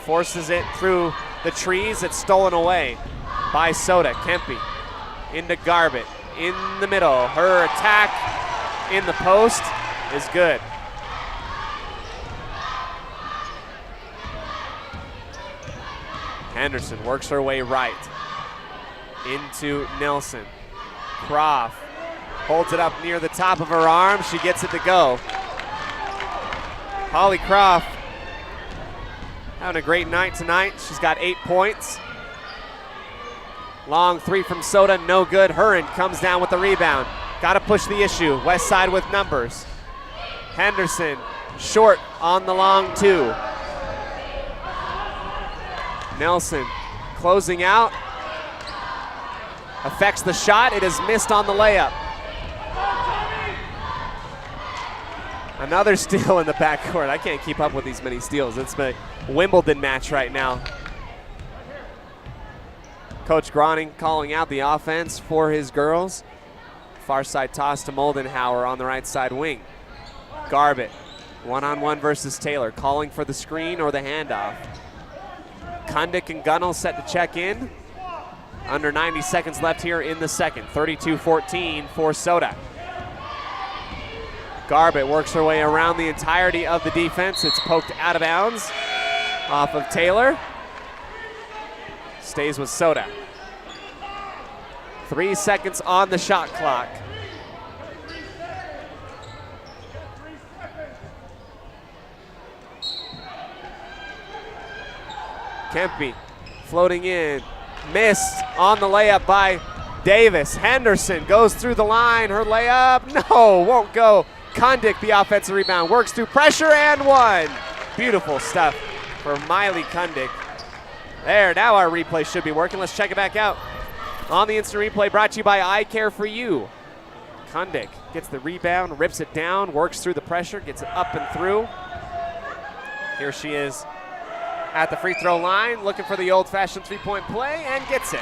forces it through the trees. It's stolen away by Soda. Kempe into Garbett in the middle. Her attack in the post is good. Henderson works her way right into Nelson. Croft holds it up near the top of her arm. She gets it to go. Holly Croft having a great night tonight. She's got 8 points. Long three from Soda, no good. Hurren comes down with the rebound. Got to push the issue. West Side with numbers. Henderson short on the long two. Nelson closing out. Affects the shot. It is missed on the layup. Another steal in the backcourt. I can't keep up with these many steals. It's a Wimbledon match right now. Coach Groning calling out the offense for his girls. Far side toss to Moldenhauer on the right side wing. Garbett, one-on-one versus Taylor, calling for the screen or the handoff. Kundick and Gunnell set to check in. Under 90 seconds left here in the second. 32-14 for Soda. Garbett works her way around the entirety of the defense. It's poked out of bounds off of Taylor. Stays with Soda. 3 seconds on the shot clock. Kempe floating in. Missed on the layup by Davis. Henderson goes through the line. Her layup, no, won't go. Kundick, the offensive rebound, works through pressure and one. Beautiful stuff for Miley Kundick. There, now our replay should be working. Let's check it back out. On the instant replay, brought to you by I Care For You. Kundick gets the rebound, rips it down, works through the pressure, gets it up and through. Here she is at the free throw line, looking for the old-fashioned three-point play, and gets it.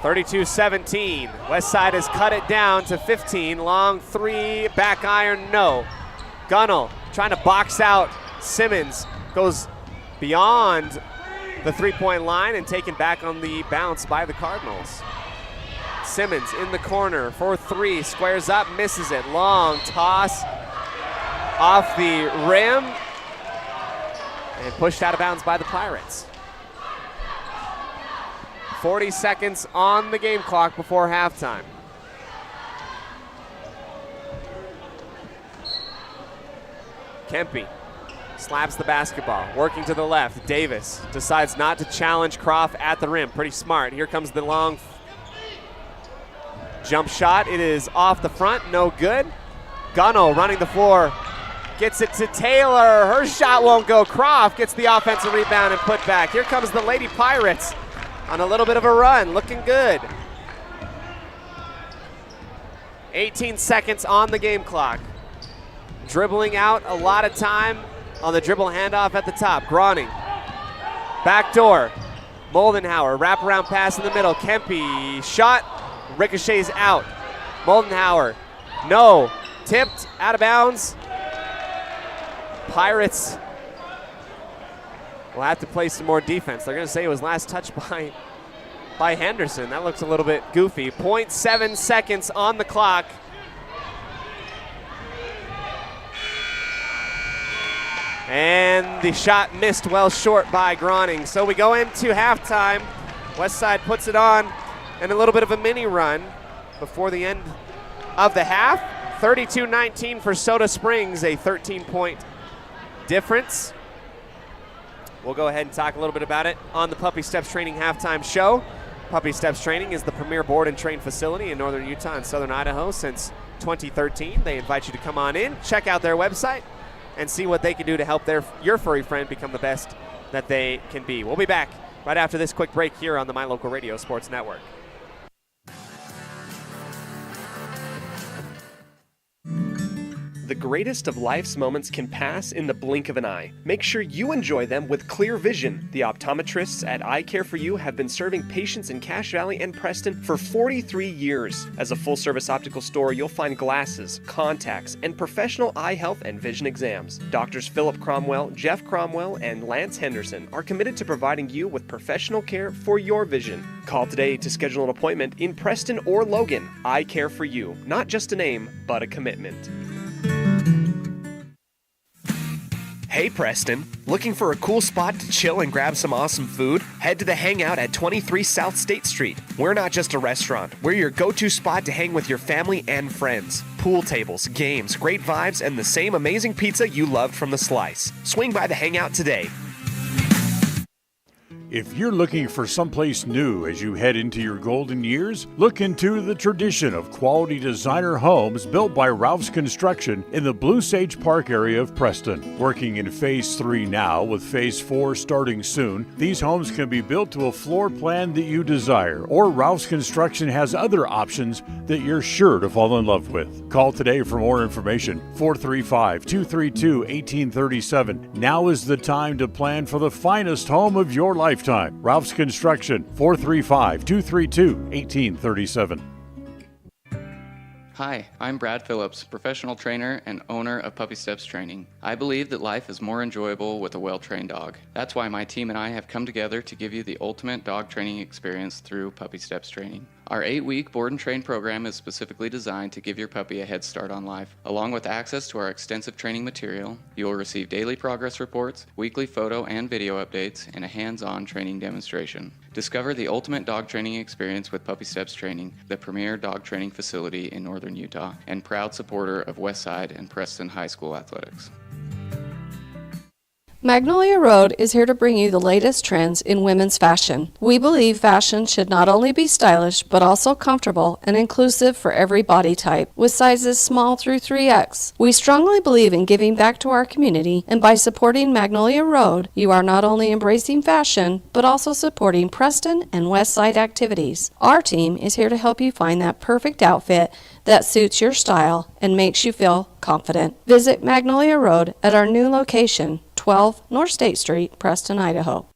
32-17. Westside has cut it down to 15. Long three, back iron, no. Gunnell trying to box out Simmons. Goes beyond the three-point line and taken back on the bounce by the Cardinals. Simmons in the corner for three. Squares up, misses it. Long toss off the rim and pushed out of bounds by the Pirates. 40 seconds on the game clock before halftime. Kempe slaps the basketball, working to the left. Davis decides not to challenge Croft at the rim. Pretty smart. Here comes the long jump shot. It is off the front, no good. Gunnell running the floor, gets it to Taylor. Her shot won't go. Croft gets the offensive rebound and put back. Here comes the Lady Pirates on a little bit of a run, looking good. 18 seconds on the game clock. Dribbling out a lot of time on the dribble handoff at the top. Groning. Backdoor. Moldenhauer. Wraparound pass in the middle. Kempe. Shot. Ricochets out. Moldenhauer. No. Tipped. Out of bounds. Pirates will have to play some more defense. They're going to say it was last touched by Henderson. That looks a little bit goofy. 0.7 seconds on the clock. And the shot missed well short by Groning. So we go into halftime. Westside puts it on and a little bit of a mini run before the end of the half. 32-19 for Soda Springs, a 13-point difference. We'll go ahead and talk a little bit about it on the Puppy Steps Training halftime show. Puppy Steps Training is the premier board and train facility in northern Utah and southern Idaho since 2013. They invite you to come on in, check out their website, and see what they can do to help your furry friend become the best that they can be. We'll be back right after this quick break here on the My Local Radio Sports Network. The greatest of life's moments can pass in the blink of an eye. Make sure you enjoy them with clear vision. The optometrists at Eye Care For You have been serving patients in Cache Valley and Preston for 43 years. As a full-service optical store, you'll find glasses, contacts, and professional eye health and vision exams. Doctors Philip Cromwell, Jeff Cromwell, and Lance Henderson are committed to providing you with professional care for your vision. Call today to schedule an appointment in Preston or Logan. Eye Care For You. Not just a name, but a commitment. Hey Preston, looking for a cool spot to chill and grab some awesome food? Head to the Hangout at 23 South State Street. We're not just a restaurant, we're your go-to spot to hang with your family and friends. Pool tables, games, great vibes, and the same amazing pizza you loved from the Slice. Swing by the Hangout today. If you're looking for someplace new as you head into your golden years, look into the tradition of quality designer homes built by Ralph's Construction in the Blue Sage Park area of Preston. Working in Phase 3 now, with Phase 4 starting soon, these homes can be built to a floor plan that you desire, or Ralph's Construction has other options that you're sure to fall in love with. Call today for more information, 435-232-1837. Now is the time to plan for the finest home of your lifetime. Ralph's Construction, 435-232-1837. Hi, I'm Brad Phillips, professional trainer and owner of Puppy Steps Training. I believe that life is more enjoyable with a well-trained dog. That's why my team and I have come together to give you the ultimate dog training experience through Puppy Steps Training. Our 8-week board and train program is specifically designed to give your puppy a head start on life. Along with access to our extensive training material, you will receive daily progress reports, weekly photo and video updates, and a hands-on training demonstration. Discover the ultimate dog training experience with Puppy Steps Training, the premier dog training facility in northern Utah, and proud supporter of Westside and Preston High School athletics. Magnolia Road is here to bring you the latest trends in women's fashion. We believe fashion should not only be stylish, but also comfortable and inclusive for every body type, with sizes small through 3X. We strongly believe in giving back to our community, and by supporting Magnolia Road, you are not only embracing fashion, but also supporting Preston and Westside activities. Our team is here to help you find that perfect outfit that suits your style and makes you feel confident. Visit Magnolia Road at our new location, 12 North State Street, Preston, Idaho.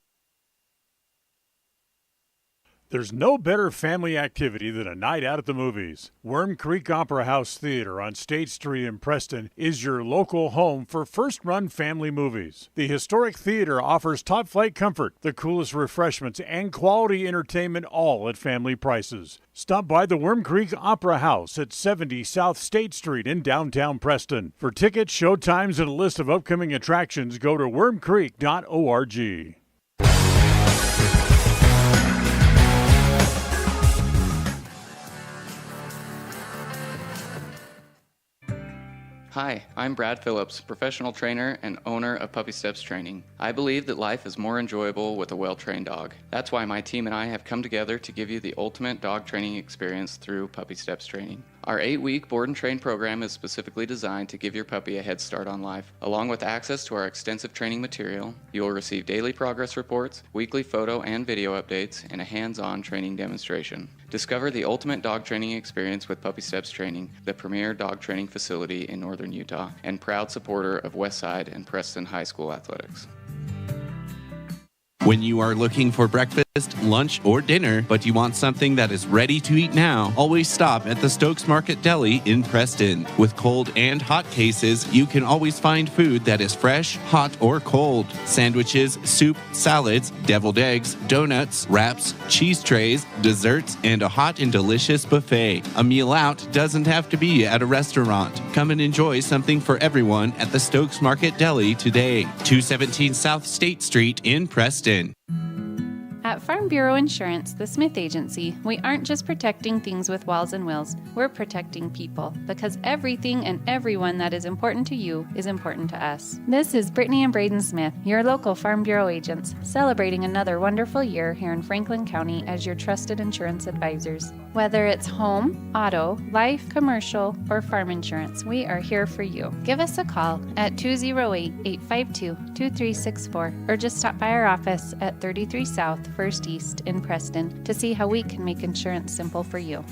There's no better family activity than a night out at the movies. Worm Creek Opera House Theater on State Street in Preston is your local home for first-run family movies. The historic theater offers top-flight comfort, the coolest refreshments, and quality entertainment, all at family prices. Stop by the Worm Creek Opera House at 70 South State Street in downtown Preston. For tickets, show times, and a list of upcoming attractions, go to wormcreek.org. Hi, I'm Brad Phillips, professional trainer and owner of Puppy Steps Training. I believe that life is more enjoyable with a well-trained dog. That's why my team and I have come together to give you the ultimate dog training experience through Puppy Steps Training. Our 8-week board and train program is specifically designed to give your puppy a head start on life. Along with access to our extensive training material, you will receive daily progress reports, weekly photo and video updates, and a hands-on training demonstration. Discover the ultimate dog training experience with Puppy Steps Training, the premier dog training facility in northern Utah, and proud supporter of Westside and Preston High School athletics. When you are looking for breakfast, lunch, or dinner, but you want something that is ready to eat now, always stop at the Stokes Market Deli in Preston. With cold and hot cases, you can always find food that is fresh, hot, or cold. Sandwiches, soup, salads, deviled eggs, donuts, wraps, cheese trays, desserts, and a hot and delicious buffet. A meal out doesn't have to be at a restaurant. Come and enjoy something for everyone at the Stokes Market Deli today. 217 South State Street in Preston. At Farm Bureau Insurance, the Smith Agency, we aren't just protecting things with walls and wills, we're protecting people, because everything and everyone that is important to you is important to us. This is Brittany and Braden Smith, your local Farm Bureau agents, celebrating another wonderful year here in Franklin County as your trusted insurance advisors. Whether it's home, auto, life, commercial, or farm insurance, we are here for you. Give us a call at 208-852-2364 or just stop by our office at 33 South 1st East in Preston to see how we can make insurance simple for you.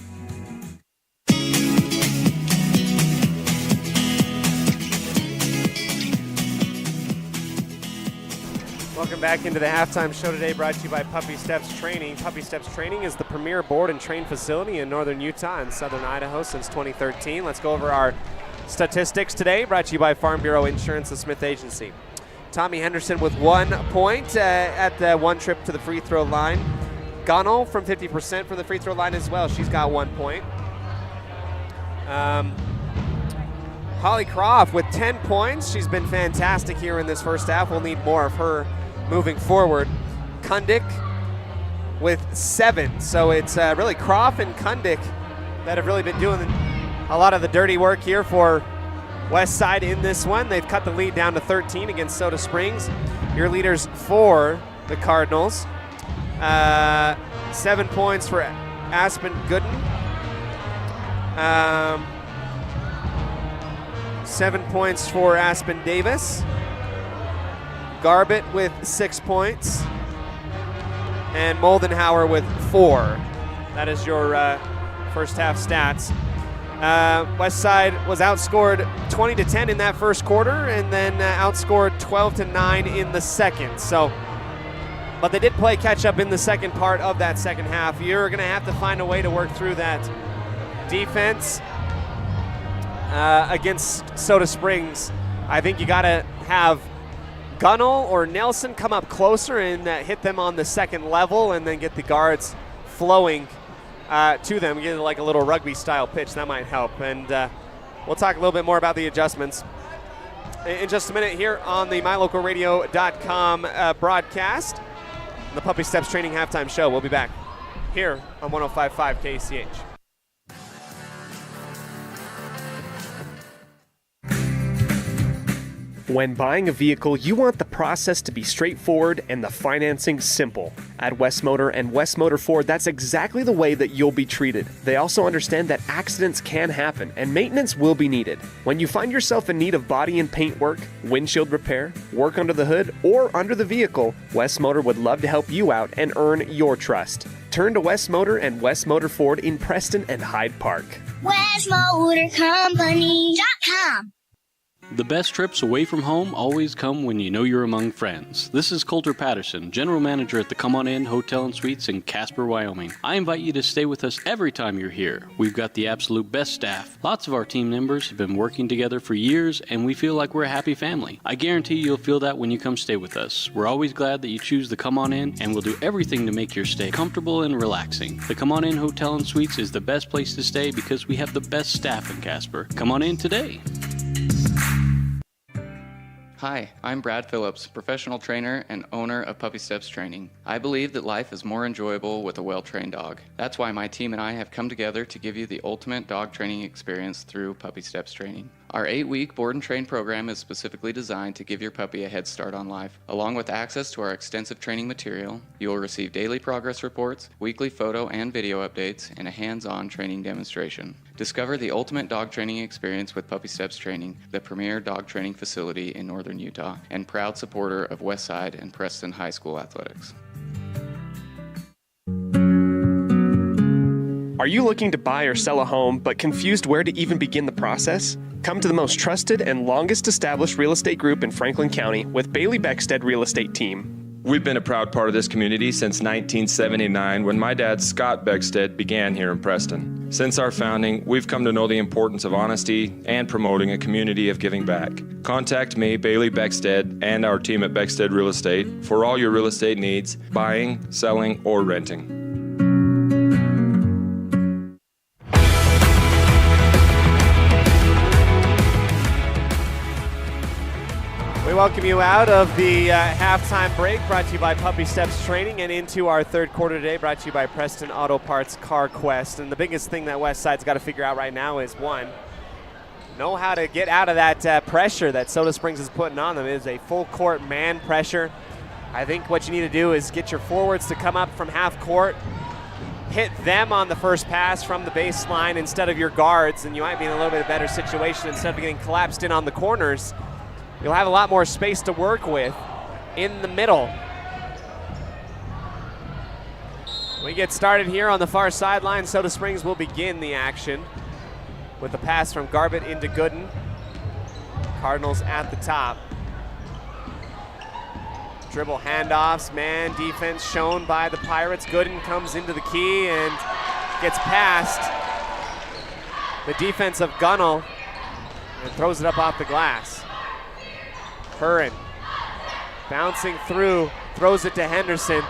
Welcome back into the halftime show today, brought to you by Puppy Steps Training. Puppy Steps Training is the premier board and train facility in northern Utah and southern Idaho since 2013. Let's go over our statistics today, brought to you by Farm Bureau Insurance, the Smith Agency. Tommy Henderson with 1 point at the one trip to the free throw line. Gunnell from 50% from the free throw line as well. She's got 1 point. Holly Croft with 10 points. She's been fantastic here in this first half. We'll need more of her moving forward. Kundick with 7. So it's really Croft and Kundick that have really been doing a lot of the dirty work here for Westside in this one. They've cut the lead down to 13 against Soda Springs. Your leaders for the Cardinals. 7 points for Aspen Gooden. 7 points for Aspen Davis. Garbett with 6 points. And Moldenhauer with 4. That is your first half stats. Westside was outscored 20-10 in that first quarter and then outscored 12-9 in the second. So, but they did play catch up in the second part of that second half. You're going to have to find a way to work through that defense against Soda Springs. I think you got to have Gunnell or Nelson come up closer and hit them on the second level and then get the guards flowing to them, get like a little rugby-style pitch. That might help. And we'll talk a little bit more about the adjustments in just a minute here on the MyLocalRadio.com broadcast. The Puppy Steps Training Halftime Show. We'll be back here on 105.5 KCH. When buying a vehicle, you want the process to be straightforward and the financing simple. At West Motor and West Motor Ford, that's exactly the way that you'll be treated. They also understand that accidents can happen and maintenance will be needed. When you find yourself in need of body and paint work, windshield repair, work under the hood, or under the vehicle, West Motor would love to help you out and earn your trust. Turn to West Motor and West Motor Ford in Preston and Hyde Park. WestMotorCompany.com. The best trips away from home always come when you know you're among friends. This is Coulter Patterson, General Manager at the Come On In Hotel and Suites in Casper, Wyoming. I invite you to stay with us every time you're here. We've got the absolute best staff. Lots of our team members have been working together for years, and we feel like we're a happy family. I guarantee you'll feel that when you come stay with us. We're always glad that you choose the Come On In, and we'll do everything to make your stay comfortable and relaxing. The Come On In Hotel and Suites is the best place to stay because we have the best staff in Casper. Come on in today. Hi, I'm Brad Phillips, professional trainer and owner of Puppy Steps Training. I believe that life is more enjoyable with a well-trained dog. That's why my team and I have come together to give you the ultimate dog training experience through Puppy Steps Training. Our 8-week board and train program is specifically designed to give your puppy a head start on life. Along with access to our extensive training material, you will receive daily progress reports, weekly photo and video updates, and a hands-on training demonstration. Discover the ultimate dog training experience with Puppy Steps Training, the premier dog training facility in northern Utah, and proud supporter of Westside and Preston High School athletics. Are you looking to buy or sell a home but confused where to even begin the process? Come to the most trusted and longest established real estate group in Franklin County with Bailey Beckstead Real Estate Team. We've been a proud part of this community since 1979 when my dad, Scott Beckstead, began here in Preston. Since our founding, we've come to know the importance of honesty and promoting a community of giving back. Contact me, Bailey Beckstead, and our team at Beckstead Real Estate for all your real estate needs, buying, selling, or renting. We welcome you out of the halftime break, brought to you by Puppy Steps Training, and into our third quarter today, brought to you by Preston Auto Parts Car Quest. And the biggest thing that Westside's got to figure out right now is, one, know how to get out of that pressure that Soda Springs is putting on them. It is a full court man pressure. I think what you need to do is get your forwards to come up from half court, hit them on the first pass from the baseline instead of your guards, and you might be in a little bit of better situation. Instead of getting collapsed in on the corners, you'll have a lot more space to work with in the middle. We get started here on the far sideline. Soda Springs will begin the action with the pass from Garbett into Gooden. Cardinals at the top. Dribble handoffs, man defense shown by the Pirates. Gooden comes into the key and gets past the defense of Gunnell and throws it up off the glass. Curran bouncing through, throws it to Henderson.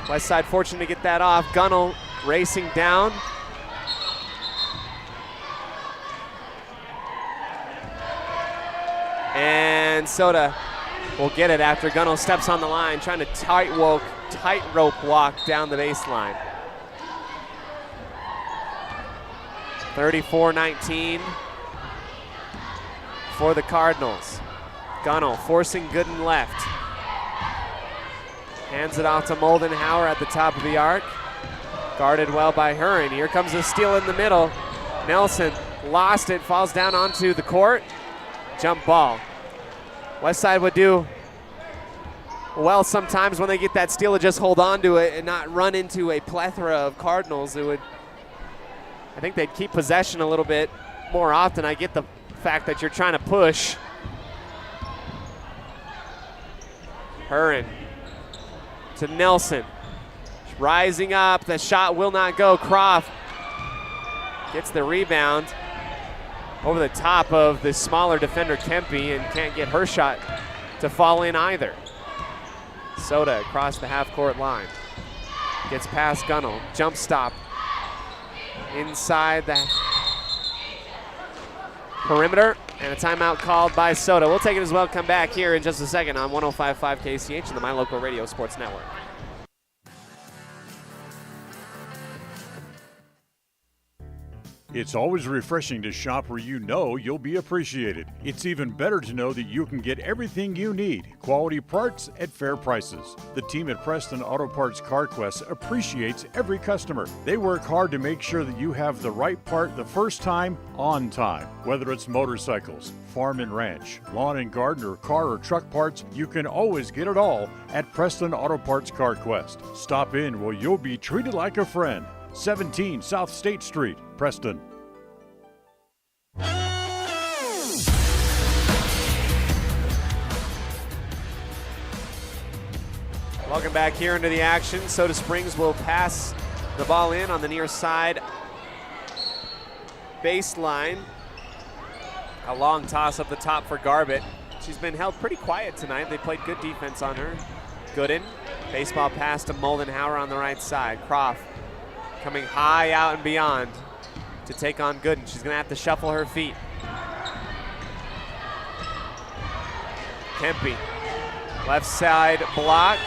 Westside fortunate to get that off. Gunnell racing down. And Soda will get it after Gunnell steps on the line, trying to tightrope walk down the baseline. 34-19 for the Cardinals. Gunnell forcing Gooden left. Hands it off to Moldenhauer at the top of the arc. Guarded well by Huron. Here comes a steal in the middle. Nelson lost it, falls down onto the court. Jump ball. Westside would do well sometimes when they get that steal to just hold on to it and not run into a plethora of Cardinals. I think they'd keep possession a little bit more often. I get the fact that you're trying to push. Huron to Nelson. Rising up, the shot will not go. Croft gets the rebound over the top of the smaller defender Kempe and can't get her shot to fall in either. Soda across the half-court line. Gets past Gunnell, jump stop. Inside the perimeter, and a timeout called by Soda. We'll take it as well, come back here in just a second on 105.5 KCH and the My Local Radio Sports Network. It's always refreshing to shop where you know you'll be appreciated. It's even better to know that you can get everything you need, quality parts at fair prices. The team at Preston Auto Parts Car Quest appreciates every customer. They work hard to make sure that you have the right part the first time, on time. Whether it's motorcycles, farm and ranch, lawn and garden, or car or truck parts, you can always get it all at Preston Auto Parts Car Quest. Stop in where you'll be treated like a friend. 17 South State Street, Preston. Welcome back here into the action. Soda Springs will pass the ball in on the near side baseline. A long toss up the top for Garbett. She's been held pretty quiet tonight. They played good defense on her. Gooden, baseball pass to Moldenhauer on the right side. Croft coming high out and beyond to take on Gooden. She's gonna have to shuffle her feet. Kempe, left side block,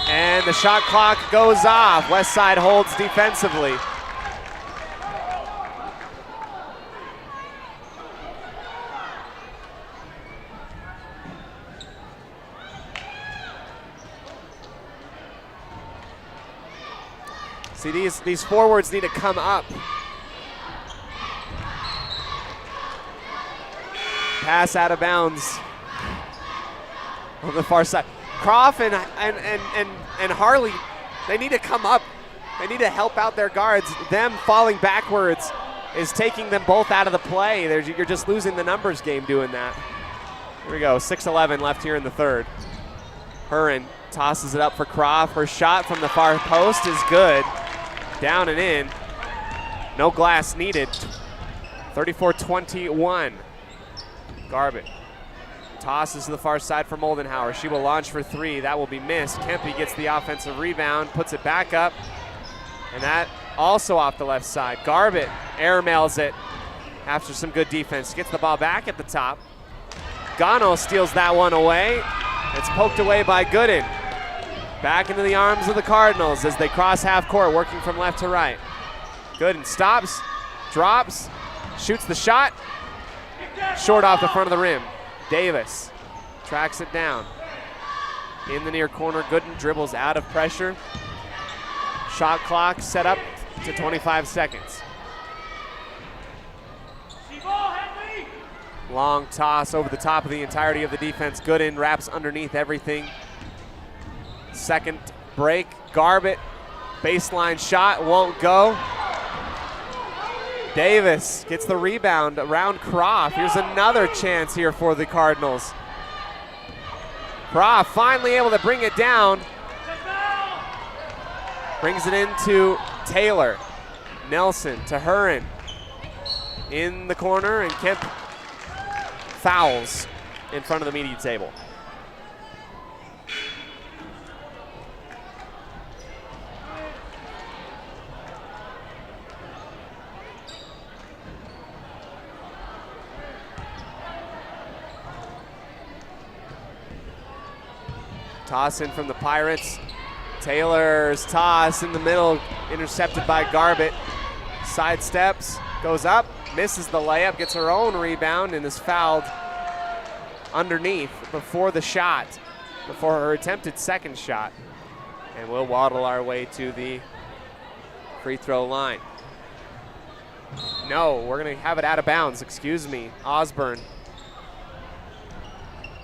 and the shot clock goes off. Westside holds defensively. See, these forwards need to come up Pass out of bounds on the far side. Croft and Harley, they need to come up. They need to help out their guards. Them falling backwards is taking them both out of the play. You're just losing the numbers game doing that. Here we go, 6:11 left here in the third. Huron tosses it up for Croft. Her shot from the far post is good. Down and in. No glass needed. 34-21. Garbett tosses to the far side for Moldenhauer. She will launch for three. That will be missed. Kempe gets the offensive rebound, puts it back up, and that also off the left side. Garbett airmails it after some good defense. Gets the ball back at the top. Gano steals that one away. It's poked away by Gooden. Back into the arms of the Cardinals as they cross half court, working from left to right. Gooden stops, drops, shoots the shot. Short off the front of the rim. Davis tracks it down. In the near corner, Gooden dribbles out of pressure. Shot clock set up to 25 seconds. Long toss over the top of the entirety of the defense. Gooden wraps underneath everything. Second break, Garbett, baseline shot, won't go. Davis gets the rebound around Croft. Here's another chance here for the Cardinals. Croft finally able to bring it down. Brings it into Taylor. Nelson to Huron. In the corner, and Kemp fouls in front of the media table. Toss in from the Pirates. Taylor's toss in the middle, intercepted by Garbett. Sidesteps, goes up, misses the layup, gets her own rebound, and is fouled underneath before the shot, before her attempted second shot. And we'll waddle our way to the free throw line. No, we're going to have it out of bounds, excuse me. Osborne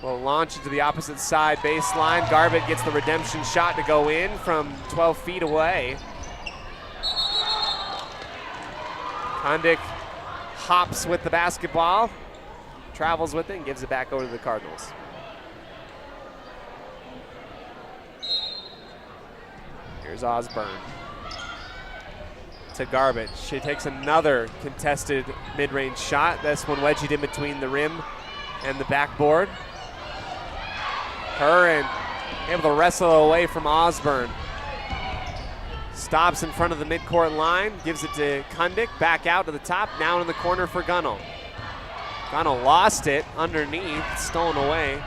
will launch into the opposite side baseline. Garbett gets the redemption shot to go in from 12 feet away. Kondik hops with the basketball, travels with it, and gives it back over to the Cardinals. Here's Osborne to Garbett. She takes another contested mid-range shot. This one wedged in between the rim and the backboard. Huron able to wrestle away from Osborne. Stops in front of the midcourt line, gives it to Kondik, back out to the top, now in the corner for Gunnell. Gunnell lost it underneath, stolen away.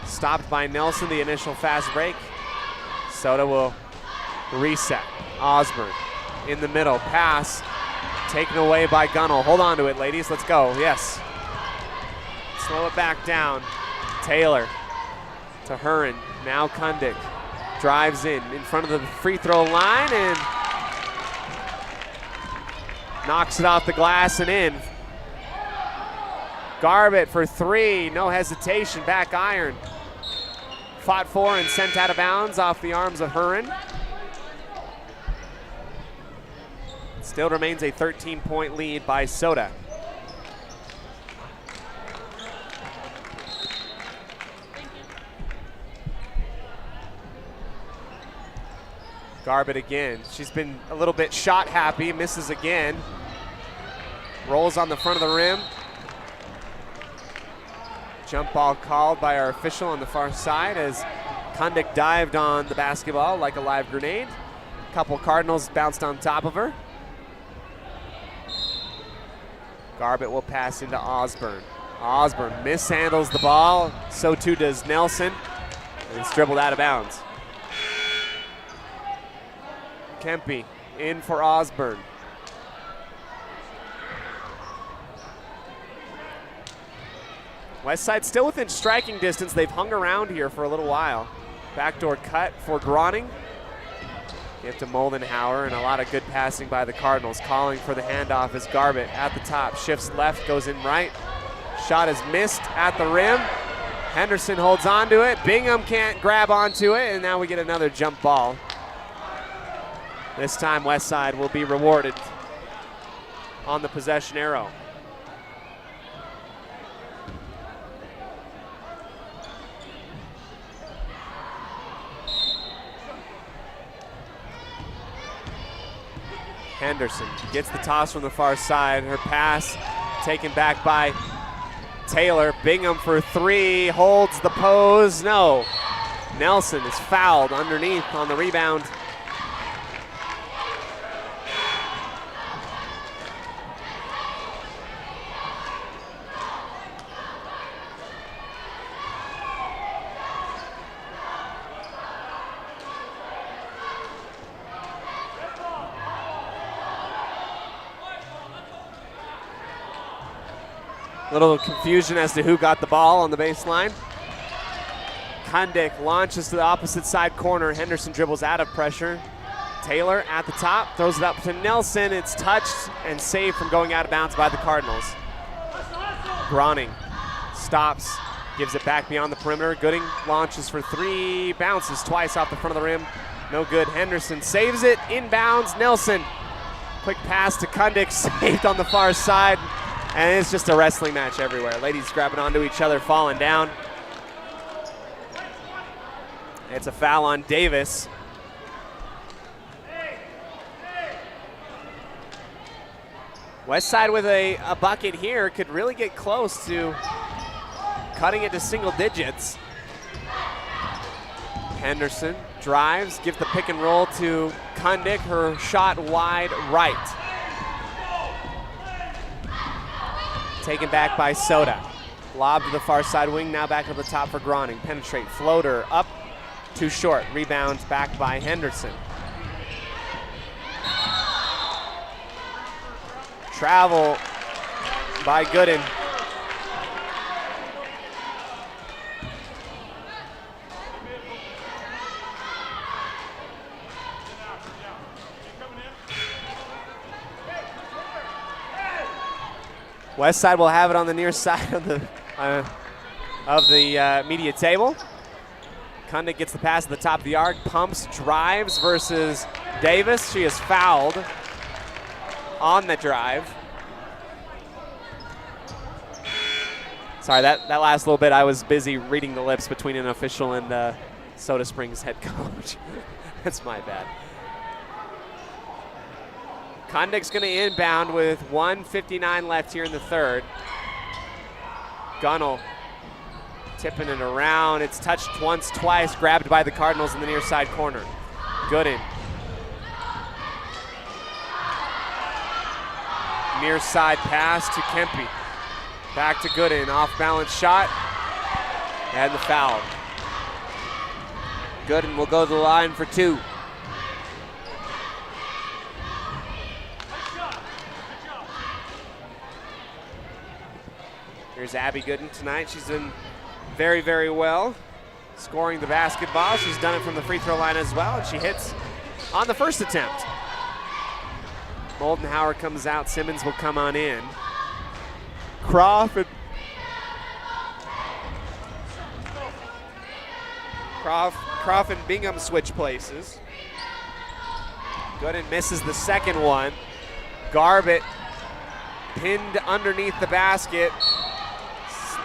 Stopped by Nelson, the initial fast break. Soda will reset. Osborne in the middle, pass taken away by Gunnell. Hold on to it, ladies, let's go, yes. Slow it back down. Taylor to Huron. Now Kondik drives in front of the free throw line and knocks it off the glass and in. Garbett for three, no hesitation, back iron. Fought for and sent out of bounds off the arms of Huron. Still remains a 13-point lead by Soda. Garbett again. She's been a little bit shot happy, misses again. Rolls on the front of the rim. Jump ball called by our official on the far side as Kondik dived on the basketball like a live grenade. A couple Cardinals bounced on top of her. Garbett will pass into Osborne. Osborne mishandles the ball, so too does Nelson, and it's dribbled out of bounds. Kempe in for Osborne. Westside still within striking distance. They've hung around here for a little while. Backdoor cut for Groning. Get to Moldenhauer, and a lot of good passing by the Cardinals. Calling for the handoff is Garbett at the top. Shifts left, goes in right. Shot is missed at the rim. Henderson holds on to it. Bingham can't grab onto it, and now we get another jump ball. This time Westside will be rewarded on the possession arrow. Henderson gets the toss from the far side. Her pass taken back by Taylor. Bingham for three, holds the pose, no. Nelson is fouled underneath on the rebound. Little confusion as to who got the ball on the baseline. Kundick launches to the opposite side corner. Henderson dribbles out of pressure. Taylor at the top, throws it up to Nelson. It's touched and saved from going out of bounds by the Cardinals. Groning stops, gives it back beyond the perimeter. Gooding launches for three, bounces twice off the front of the rim. No good. Henderson saves it, inbounds. Nelson, quick pass to Kundick, saved on the far side. And it's just a wrestling match everywhere. Ladies grabbing onto each other, falling down. It's a foul on Davis. Westside with a bucket here could really get close to cutting it to single digits. Henderson drives, gives the pick and roll to Kundick. Her shot wide right. Taken back by Soda. Lob to the far side wing, now back up the top for Groning. Penetrate, floater, up, too short. Rebound back by Henderson. Travel by Gooden. Westside will have it on the near side of the media table. Kundick gets the pass at the top of the arc, pumps, drives versus Davis. She is fouled on the drive. Sorry, that last little bit, I was busy reading the lips between an official and Soda Springs head coach. That's my bad. Kundick's going to inbound with 1:59 left here in the third. Gunnell tipping it around. It's touched once, twice, grabbed by the Cardinals in the near side corner. Gooden. Near side pass to Kempe. Back to Gooden, off balance shot, and the foul. Gooden will go to the line for two. Here's Abby Gooden tonight. She's done very, very well scoring the basketball. She's done it from the free throw line as well, and she hits on the first attempt. Moldenhauer comes out. Simmons will come on in. Croft and Bingham switch places. Gooden misses the second one. Garbett pinned underneath the basket.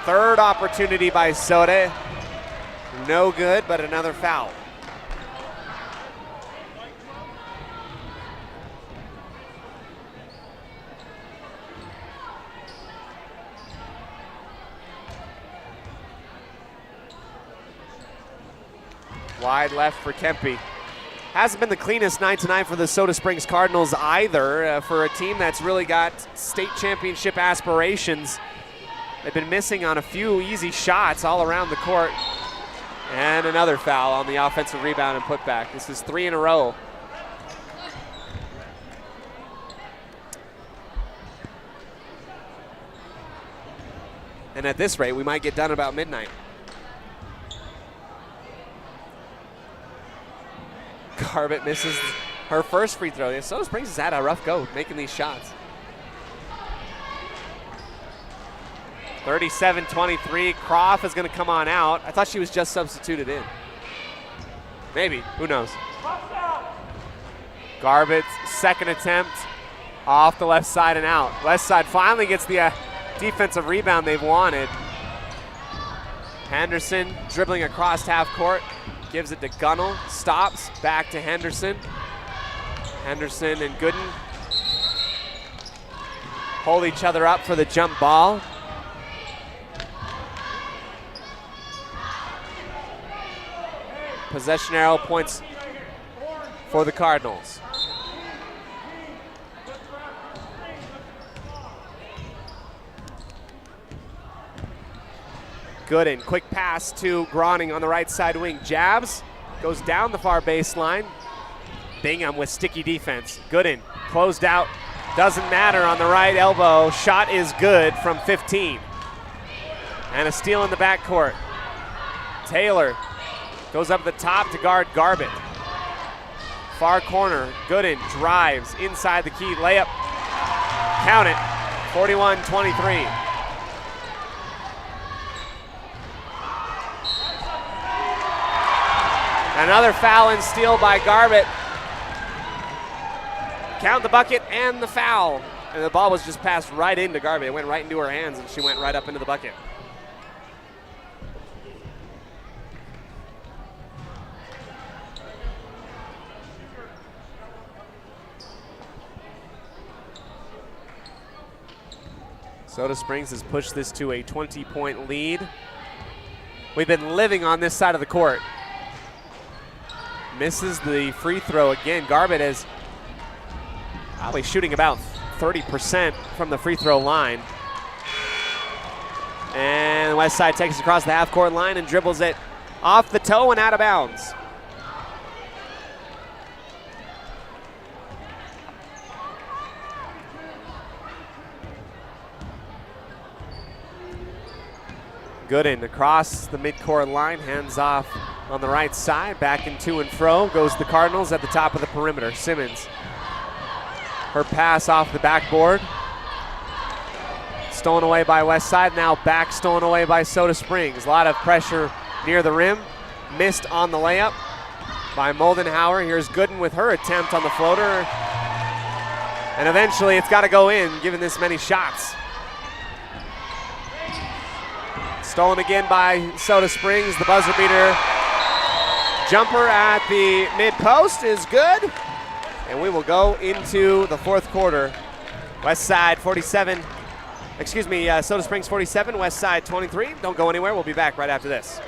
Third opportunity by Soda. No good, but another foul. Wide left for Kempe. Hasn't been the cleanest night tonight for the Soda Springs Cardinals either. For a team that's really got state championship aspirations. They've been missing on a few easy shots all around the court. And another foul on the offensive rebound and putback. This is 3 in a row. And at this rate, we might get done about midnight. Garbett misses her first free throw. Soda Springs has had a rough go making these shots. 37-23. Croft is going to come on out. I thought she was just substituted in. Maybe. Who knows? Garbett's second attempt off the left side and out. West side finally gets the defensive rebound they've wanted. Henderson dribbling across half court. Gives it to Gunnell. Stops. Back to Henderson. Henderson and Gooden hold each other up for the jump ball. Possession arrow points for the Cardinals. Gooden, quick pass to Groning on the right side wing. Jabs, goes down the far baseline. Bingham with sticky defense. Gooden, closed out, doesn't matter on the right elbow. Shot is good from 15. And a steal in the backcourt. Taylor goes up the top to guard Garbett. Far corner, Gooden drives inside the key, layup. Count it, 41-23. Another foul and steal by Garbett. Count the bucket and the foul. And the ball was just passed right into Garbett. It went right into her hands and she went right up into the bucket. Soda Springs has pushed this to a 20-point lead. We've been living on this side of the court. Misses the free throw again. Garbett is probably shooting about 30% from the free throw line. And West Side takes it across the half-court line and dribbles it off the toe and out of bounds. Gooden across the midcourt line, hands off on the right side, back and to and fro goes the Cardinals at the top of the perimeter. Simmons, her pass off the backboard, stolen away by West Side, now back stolen away by Soda Springs. A lot of pressure near the rim, missed on the layup by Moldenhauer. Here's Gooden with her attempt on the floater, and eventually it's got to go in given this many shots. Stolen again by Soda Springs. The buzzer beater jumper at the mid-post is good. And we will go into the fourth quarter. West Side 47, Soda Springs 47, West Side 23. Don't go anywhere. We'll be back right after this.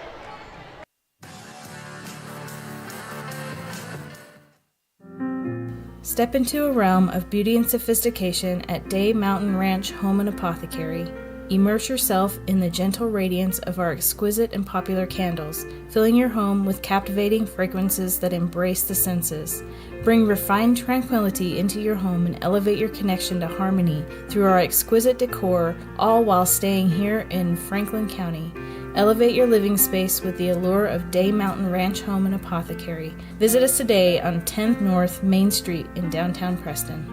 Step into a realm of beauty and sophistication at Day Mountain Ranch Home and Apothecary. Immerse yourself in the gentle radiance of our exquisite and popular candles, filling your home with captivating fragrances that embrace the senses. Bring refined tranquility into your home and elevate your connection to harmony through our exquisite decor, all while staying here in Franklin County. Elevate your living space with the allure of Day Mountain Ranch Home and Apothecary. Visit us today on 10th North Main Street in downtown Preston.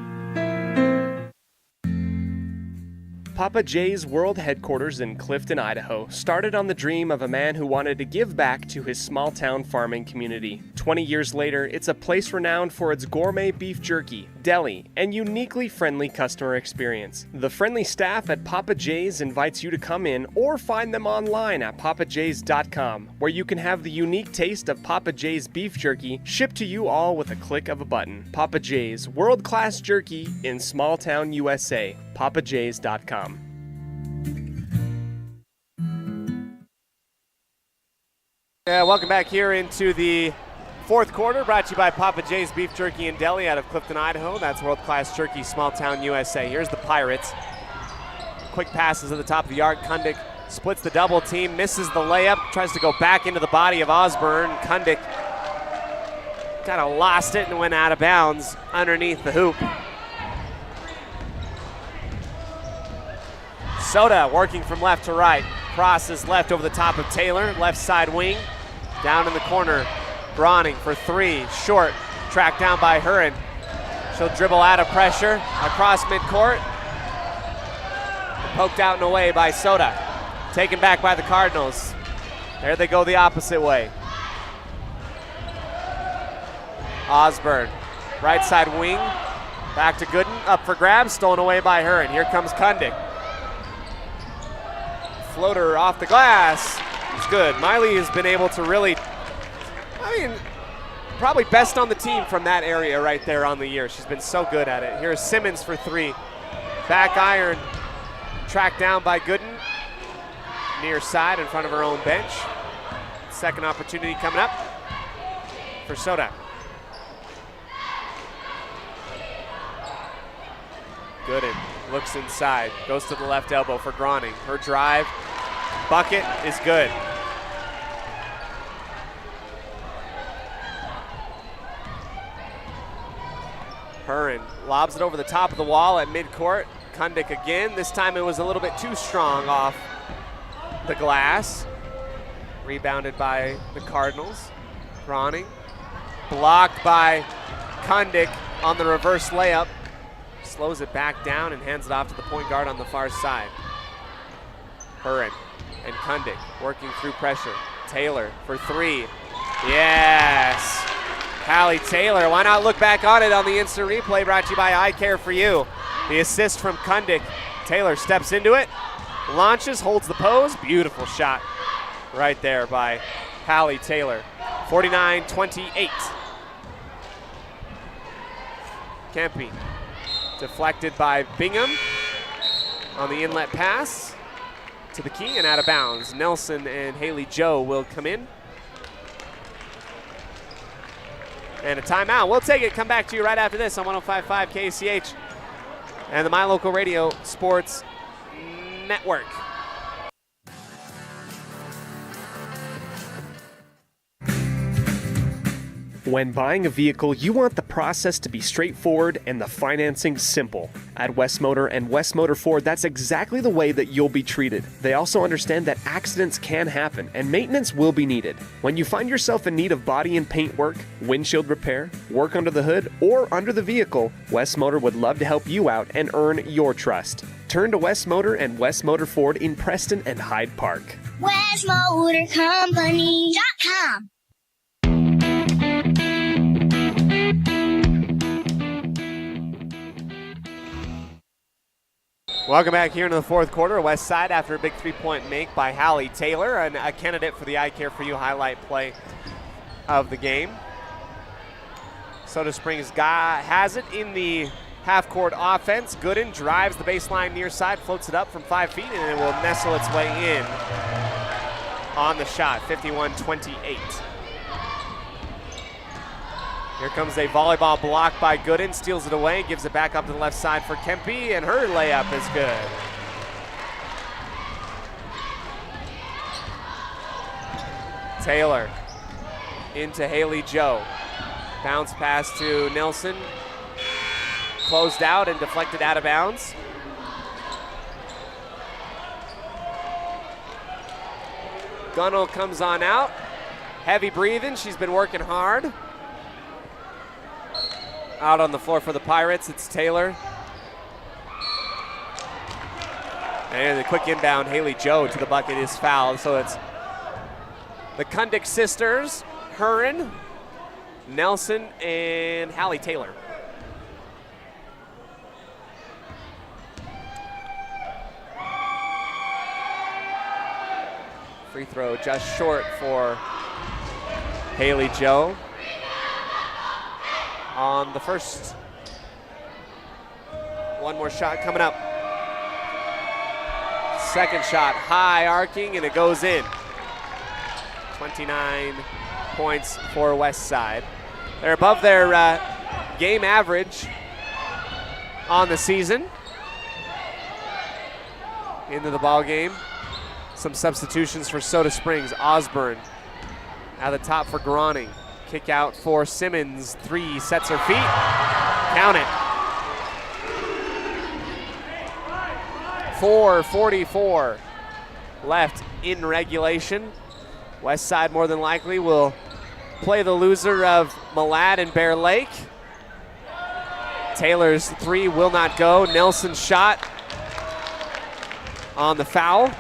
Papa J's World Headquarters in Clifton, Idaho, started on the dream of a man who wanted to give back to his small-town farming community. 20 years later, it's a place renowned for its gourmet beef jerky, deli, and uniquely friendly customer experience. The friendly staff at Papa J's invites you to come in or find them online at papajs.com, where you can have the unique taste of Papa J's beef jerky shipped to you all with a click of a button. Papa J's, world-class jerky in small-town USA. papajs.com. Welcome back here into the fourth quarter, brought to you by Papa J's Beef Jerky and Deli out of Clifton, Idaho. That's world-class jerky, small town USA. Here's the Pirates. Quick passes at the top of the arc. Kundick splits the double team, misses the layup, tries to go back into the body of Osborne. Kundick kind of lost it and went out of bounds underneath the hoop. Soda working from left to right. Crosses left over the top of Taylor, left side wing. Down in the corner, Groning for three, short, tracked down by Huron. She'll dribble out of pressure across midcourt. Poked out and away by Soda. Taken back by the Cardinals. There they go the opposite way. Osborne, right side wing. Back to Gooden, up for grabs, stolen away by her, and here comes Kundig. Floater off the glass. It's good. Miley has been able to really, probably best on the team from that area right there on the year. She's been so good at it. Here's Simmons for three. Back iron, tracked down by Gooden. Near side in front of her own bench. Second opportunity coming up for Soda. Gooden looks inside, goes to the left elbow for Groning. Her drive, bucket is good. Curran lobs it over the top of the wall at midcourt. Kundig again. This time it was a little bit too strong off the glass. Rebounded by the Cardinals. Groning blocked by Kundig on the reverse layup. Slows it back down and hands it off to the point guard on the far side. Curran and Kundig working through pressure. Taylor for three. Yes. Hallie Taylor, why not look back on it on the instant replay brought to you by I Care For You. The assist from Kundig. Taylor steps into it, launches, holds the pose. Beautiful shot right there by Hallie Taylor. 49-28. Kempe deflected by Bingham on the inlet pass to the key and out of bounds. Nelson and Haley Joe will come in. And a timeout. We'll take it. Come back to you right after this on 105.5 KCH and the My Local Radio Sports Network. When buying a vehicle, you want the process to be straightforward and the financing simple. At West Motor and West Motor Ford, that's exactly the way that you'll be treated. They also understand that accidents can happen and maintenance will be needed. When you find yourself in need of body and paint work, windshield repair, work under the hood, or under the vehicle, West Motor would love to help you out and earn your trust. Turn to West Motor and West Motor Ford in Preston and Hyde Park. WestMotorCompany.com. Welcome back here into the fourth quarter. West Side after a big three-point make by Hallie Taylor, and a candidate for the I Care For You highlight play of the game. Soda Springs has it in the half-court offense. Gooden drives the baseline near side, floats it up from 5 feet, and it will nestle its way in on the shot, 51-28. Here comes a volleyball block by Gooden, steals it away, gives it back up to the left side for Kempe, and her layup is good. Taylor into Haley Joe. Bounce pass to Nelson. Closed out and deflected out of bounds. Gunnell comes on out. Heavy breathing, she's been working hard. Out on the floor for the Pirates, it's Taylor. And the quick inbound, Haley Joe to the bucket is fouled. So it's the Kundig sisters, Curran, Nelson, and Hallie Taylor. Free throw just short for Haley Joe. On the first. One more shot coming up. Second shot, high arcing, and it goes in. 29 points for West Side. They're above their game average on the season. Into the ball game. Some substitutions for Soda Springs. Osborne at the top for Groning. Kick out for Simmons. Three, sets her feet. Count it. 4:44 left in regulation. West Side more than likely will play the loser of Malad and Bear Lake. Taylor's three will not go. Nelson's shot on the foul.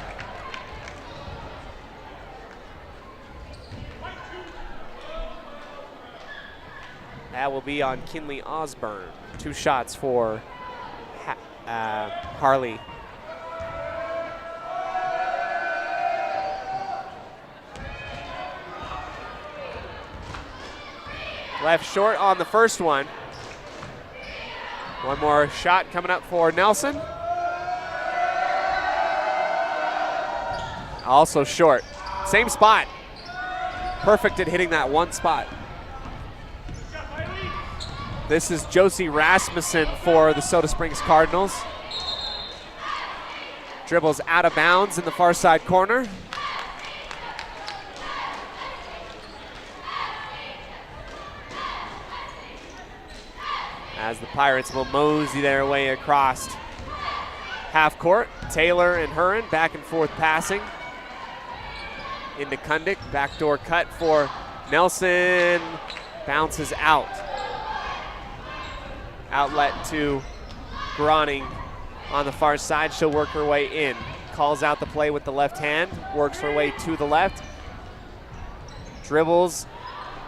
That will be on Kinley Osborne. 2 shots for Harley. Left short on the first one. One more shot coming up for Nelson. Also short. Same spot. Perfect at hitting that one spot. This is Josie Rasmussen for the Soda Springs Cardinals. Dribbles out of bounds in the far side corner. As the Pirates will mosey their way across half court. Taylor and Huron back and forth passing. Into Kundick, backdoor cut for Nelson. Bounces out. Outlet to Groning on the far side. She'll work her way in. Calls out the play with the left hand. Works her way to the left. Dribbles.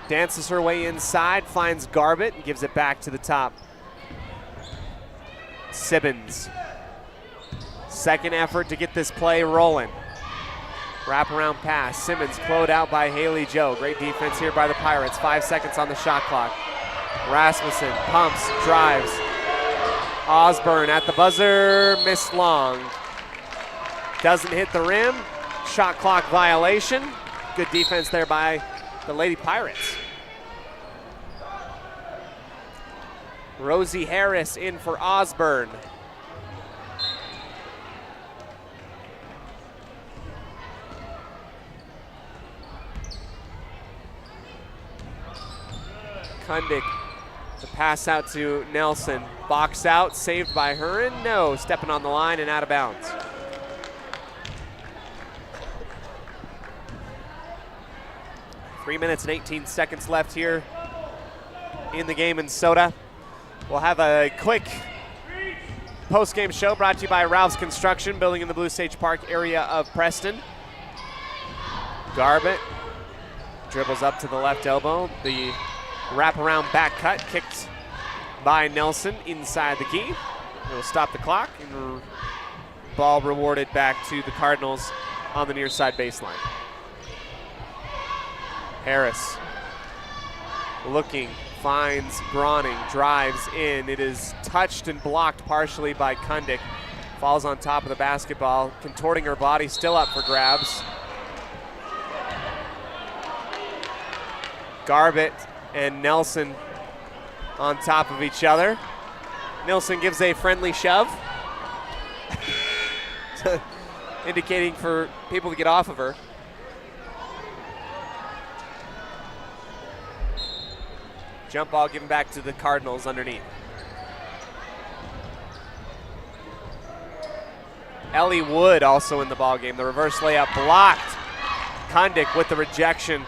Dances her way inside. Finds Garbett and gives it back to the top. Sibbons. Second effort to get this play rolling. Wraparound pass. Simmons clawed out by Haley Joe. Great defense here by the Pirates. 5 seconds on the shot clock. Rasmussen pumps, drives. Osborne at the buzzer, missed long. Doesn't hit the rim. Shot clock violation. Good defense there by the Lady Pirates. Rosie Harris in for Osborne. Kundick, the pass out to Nelson. Box out, saved by Huron. No, stepping on the line and out of bounds. Three minutes and 18 seconds left here in the game in Soda. We'll have a quick post-game show brought to you by Ralph's Construction, building in the Blue Sage Park area of Preston. Garbett dribbles up to the left elbow. The wraparound back cut kicked by Nelson inside the key. It'll stop the clock, and ball rewarded back to the Cardinals on the near side baseline. Harris looking, finds Groning, drives in. It is touched and blocked partially by Kundick. Falls on top of the basketball, contorting her body, still up for grabs. Garbett and Nelson on top of each other. Nelson gives a friendly shove, indicating for people to get off of her. Jump ball given back to the Cardinals underneath. Ellie Wood also in the ballgame. The reverse layup blocked. Kundick with the rejection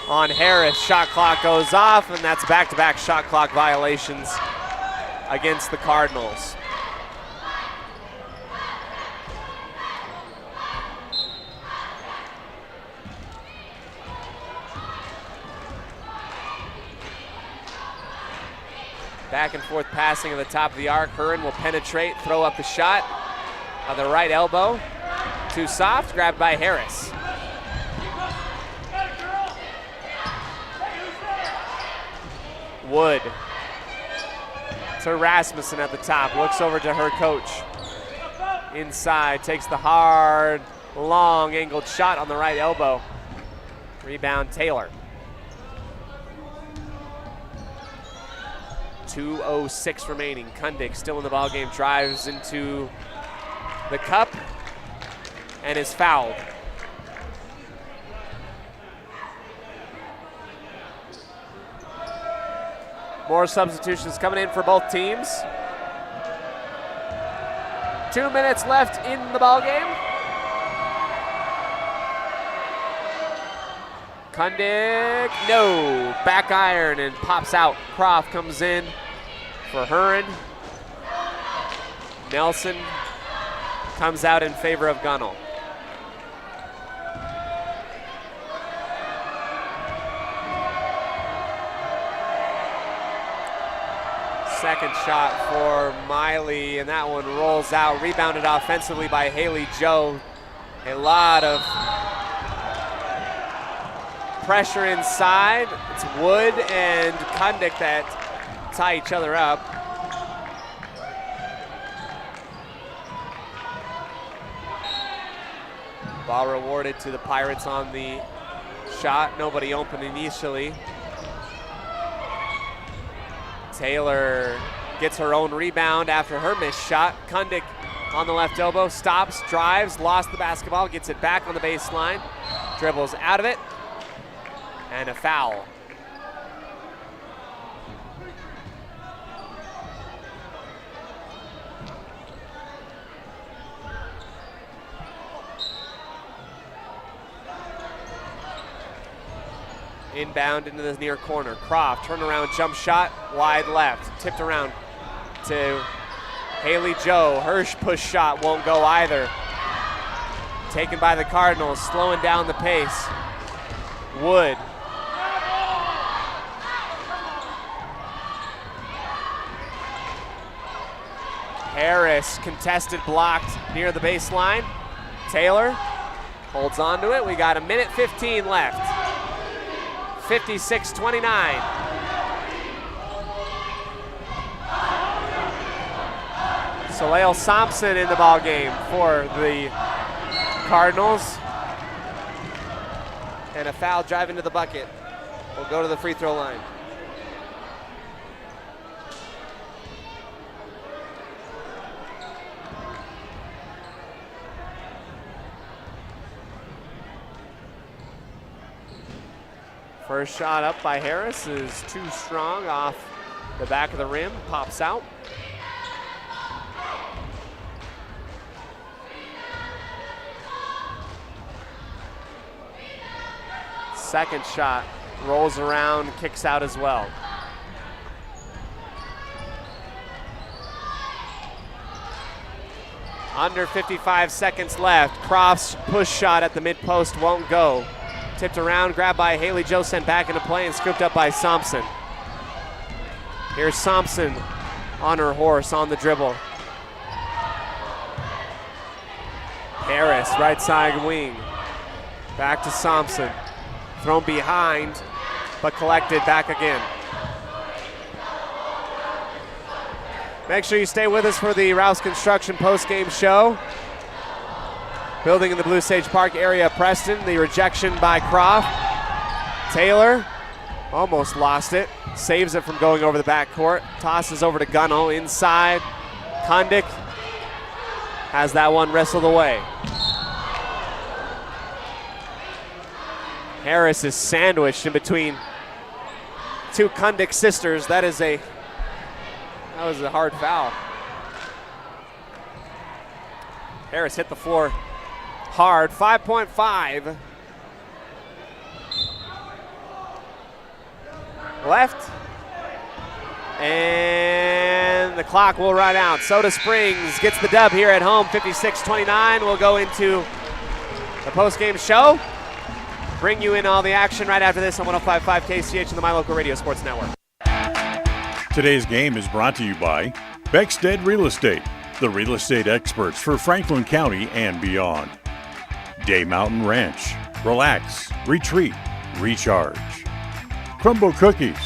on Harris. Shot clock goes off, and that's back-to-back shot clock violations against the Cardinals. Back and forth passing at the top of the arc. Huron will penetrate, throw up the shot on the right elbow. Too soft, grabbed by Harris. Wood to Rasmussen at the top, looks over to her coach. Inside, takes the hard, long angled shot on the right elbow. Rebound Taylor. 2:06 remaining. Kundick still in the ballgame, drives into the cup and is fouled. More substitutions coming in for both teams. 2 minutes left in the ballgame. Kundick, no, back iron and pops out. Croft comes in for Huron. Nelson comes out in favor of Gunnell. Second shot for Miley, and that one rolls out, rebounded offensively by Haley Joe. A lot of pressure inside. It's Wood and Kundick that tie each other up. Ball rewarded to the Pirates on the shot. Nobody open initially. Taylor gets her own rebound after her missed shot. Kundick on the left elbow, stops, drives, lost the basketball, gets it back on the baseline, dribbles out of it, and a foul. Inbound into the near corner. Croft, turnaround jump shot, wide left. Tipped around to Haley Joe. Her push shot won't go either. Taken by the Cardinals, slowing down the pace. Wood. Harris, contested, blocked near the baseline. Taylor holds on to it. We got 1:15 left. 56-29. Soleil Thompson in the ball game for the Cardinals. And a foul driving to the bucket. Will go to the free throw line. First shot up by Harris is too strong, off the back of the rim, pops out. Second shot rolls around, kicks out as well. Under 55 seconds left. Croft's push shot at the mid post won't go. Tipped around, grabbed by Haley Joe, sent back into play and scooped up by Thompson. Here's Thompson on her horse on the dribble. Harris, right side wing. Back to Thompson. Thrown behind, but collected back again. Make sure you stay with us for the Rouse Construction post-game show. Building in the Blue Sage Park area of Preston. The rejection by Croft. Taylor almost lost it. Saves it from going over the backcourt. Tosses over to Gunnell inside. Kundick has that one wrestled away. Harris is sandwiched in between two Kundick sisters. That was a hard foul. Harris hit the floor hard. 5.5 left. And the clock will run out. Soda Springs gets the dub here at home, 56-29. We'll go into the postgame show. Bring you in all the action right after this on 105.5 KCH and the My Local Radio Sports Network. Today's game is brought to you by Beckstead Real Estate, the real estate experts for Franklin County and beyond. Day Mountain Ranch, relax, retreat, recharge. Crumble Cookies,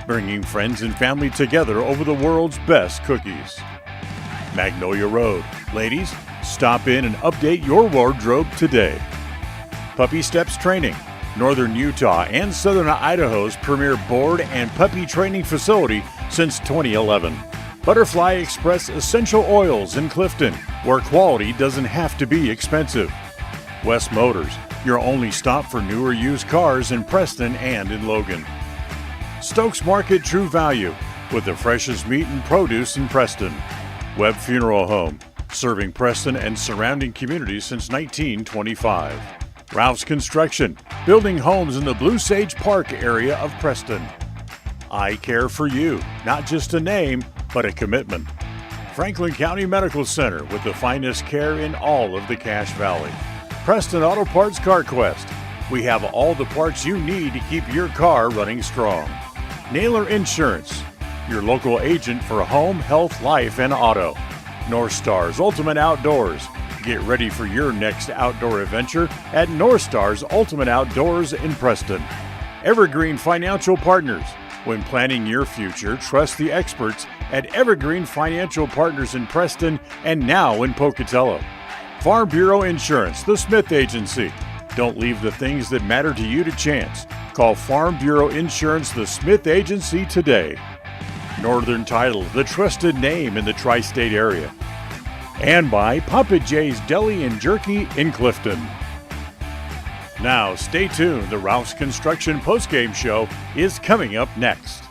bringing friends and family together over the world's best cookies. Magnolia Road, ladies, stop in and update your wardrobe today. Puppy Steps Training, Northern Utah and Southern Idaho's premier board and puppy training facility since 2011. Butterfly Express Essential Oils in Clifton, where quality doesn't have to be expensive. West Motors, your only stop for newer used cars in Preston and in Logan. Stokes Market True Value, with the freshest meat and produce in Preston. Webb Funeral Home, serving Preston and surrounding communities since 1925. Ralph's Construction, building homes in the Blue Sage Park area of Preston. I Care for You, not just a name, but a commitment. Franklin County Medical Center with the finest care in all of the Cache Valley. Preston Auto Parts CarQuest. We have all the parts you need to keep your car running strong. Naylor Insurance, your local agent for home, health, life, and auto. North Star's Ultimate Outdoors. Get ready for your next outdoor adventure at North Star's Ultimate Outdoors in Preston. Evergreen Financial Partners. When planning your future, trust the experts at Evergreen Financial Partners in Preston and now in Pocatello. Farm Bureau Insurance, the Smith Agency. Don't leave the things that matter to you to chance. Call Farm Bureau Insurance, the Smith Agency today. Northern Title, the trusted name in the tri-state area. And by Papa J's Deli and Jerky in Clifton. Now, stay tuned. The Ralph's Construction postgame show is coming up next.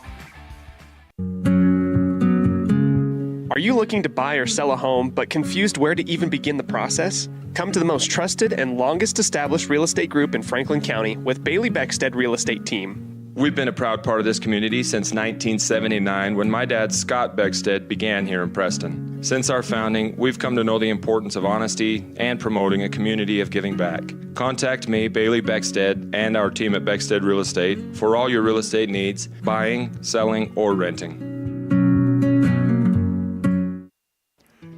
Are you looking to buy or sell a home but confused where to even begin the process? Come to the most trusted and longest established real estate group in Franklin County with Bailey Beckstead Real Estate Team. We've been a proud part of this community since 1979 when my dad, Scott Beckstead, began here in Preston. Since our founding, we've come to know the importance of honesty and promoting a community of giving back. Contact me, Bailey Beckstead, and our team at Beckstead Real Estate for all your real estate needs, buying, selling, or renting.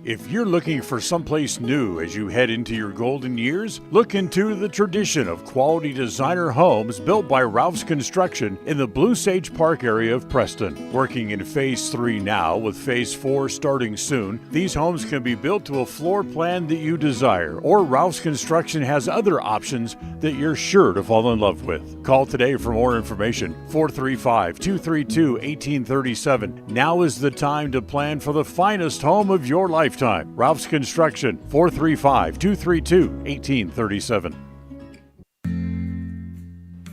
If you're looking for someplace new as you head into your golden years, look into the tradition of quality designer homes built by Ralph's Construction in the Blue Sage Park area of Preston. Working in Phase 3 now, with Phase 4 starting soon, these homes can be built to a floor plan that you desire, or Ralph's Construction has other options that you're sure to fall in love with. Call today for more information, 435-232-1837. Now is the time to plan for the finest home of your lifetime. Ralph's Construction, 435-232-1837.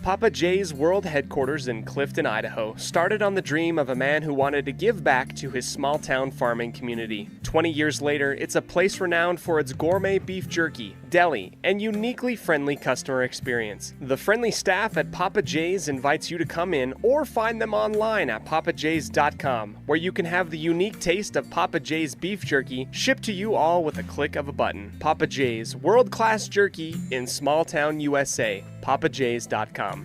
Papa J's World Headquarters in Clifton, Idaho, started on the dream of a man who wanted to give back to his small-town farming community. 20 years later, it's a place renowned for its gourmet beef jerky, deli, and uniquely friendly customer experience. The friendly staff at Papa J's invites you to come in or find them online at papajs.com, where you can have the unique taste of Papa J's beef jerky shipped to you all with a click of a button. Papa J's, world-class jerky in small-town USA. papajs.com.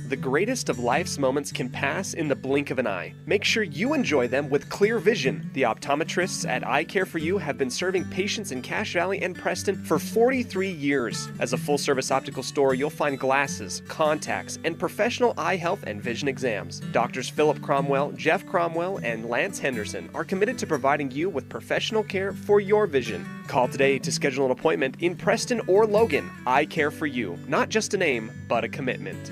The greatest of life's moments can pass in the blink of an eye. Make sure you enjoy them with clear vision. The optometrists at Eye Care for You have been serving patients in Cache Valley and Preston for 43 years. As a full-service optical store, you'll find glasses, contacts, and professional eye health and vision exams. Doctors Philip Cromwell, Jeff Cromwell, and Lance Henderson are committed to providing you with professional care for your vision. Call today to schedule an appointment in Preston or Logan. Eye Care for You. Not just a name, but a commitment.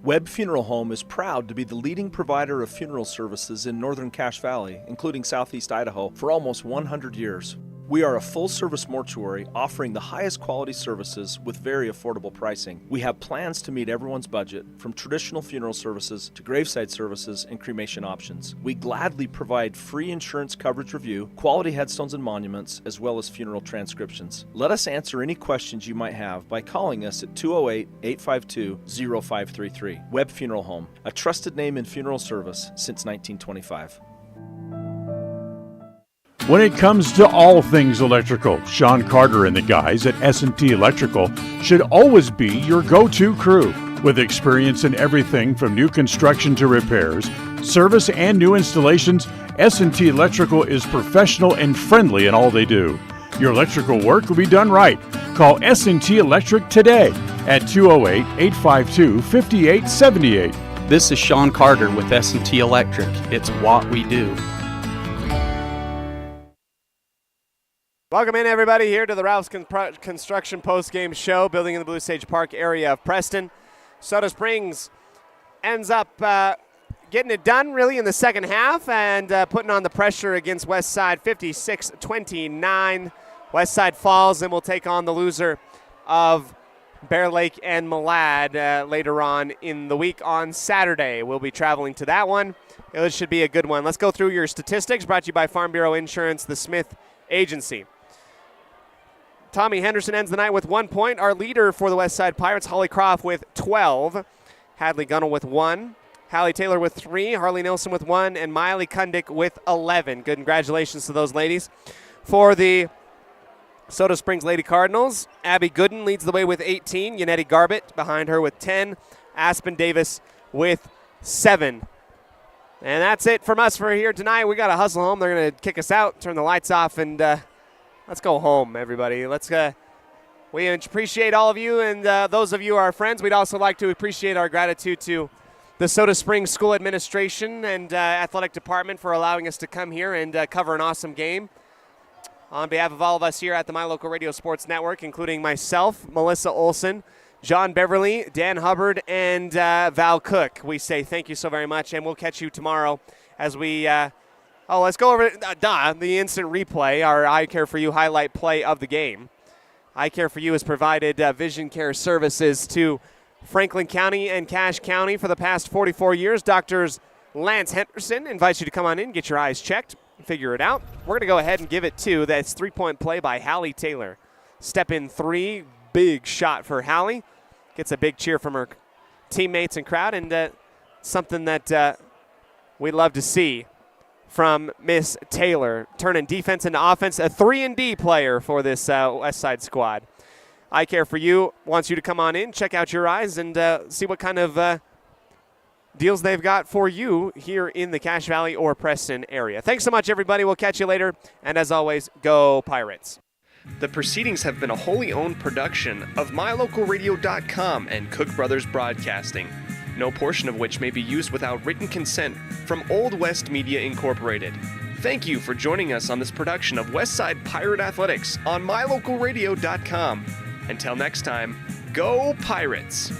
Webb Funeral Home is proud to be the leading provider of funeral services in northern Cache Valley, including southeast Idaho, for almost 100 years. We are a full-service mortuary offering the highest quality services with very affordable pricing. We have plans to meet everyone's budget, from traditional funeral services to graveside services and cremation options. We gladly provide free insurance coverage review, quality headstones and monuments, as well as funeral transcriptions. Let us answer any questions you might have by calling us at 208-852-0533. Webb Funeral Home, a trusted name in funeral service since 1925. When it comes to all things electrical, Sean Carter and the guys at S&T Electrical should always be your go-to crew. With experience in everything from new construction to repairs, service, and new installations, S&T Electrical is professional and friendly in all they do. Your electrical work will be done right. Call S&T Electric today at 208-852-5878. This is Sean Carter with S&T Electric. It's what we do. Welcome in, everybody, here to the Ralph's Construction post-game show, building in the Blue Sage Park area of Preston. Soda Springs ends up getting it done, really, in the second half and putting on the pressure against Westside 56-29. Westside falls and will take on the loser of Bear Lake and Malad later on in the week on Saturday. We'll be traveling to that one. It should be a good one. Let's go through your statistics, brought to you by Farm Bureau Insurance, the Smith Agency. Tommy Henderson ends the night with 1 point. Our leader for the Westside Pirates, Holly Croft, with 12. Hadley Gunnell with 1. Hallie Taylor with 3. Harley Nilsson with 1. And Miley Kundick with 11. Good congratulations to those ladies. For the Soda Springs Lady Cardinals, Abby Gooden leads the way with 18. Yannetti Garbett behind her with 10. Aspen Davis with 7. And that's it from us for here tonight. We got to hustle home. They're going to kick us out, turn the lights off, and let's go home, everybody. We appreciate all of you, and those of you who are our friends. We'd also like to appreciate our gratitude to the Soda Springs School Administration and Athletic Department for allowing us to come here and cover an awesome game. On behalf of all of us here at the My Local Radio Sports Network, including myself, Melissa Olsen, John Beverly, Dan Hubbard, and Val Cook, we say thank you so very much, and we'll catch you tomorrow as we let's go over the instant replay, our I Care For You highlight play of the game. I Care For You has provided vision care services to Franklin County and Cache County for the past 44 years. Doctors Lance Henderson invites you to come on in, get your eyes checked, figure it out. We're going to go ahead and give it to that's 3-point play by Hallie Taylor. Step in 3, big shot for Hallie. Gets a big cheer from her teammates and crowd, and something that we love to see from Miss Taylor. Turning defense into offense, a 3-and-D player for this West Side squad. I Care For You wants you to come on in, check out your eyes, and see what kind of deals they've got for you here in the Cache Valley or Preston area. Thanks so much, everybody. We'll catch you later. And as always, go Pirates. The proceedings have been a wholly owned production of MyLocalRadio.com and Cook Brothers Broadcasting, no portion of which may be used without written consent from Old West Media Incorporated. Thank you for joining us on this production of Westside Pirate Athletics on MyLocalRadio.com. Until next time, go Pirates!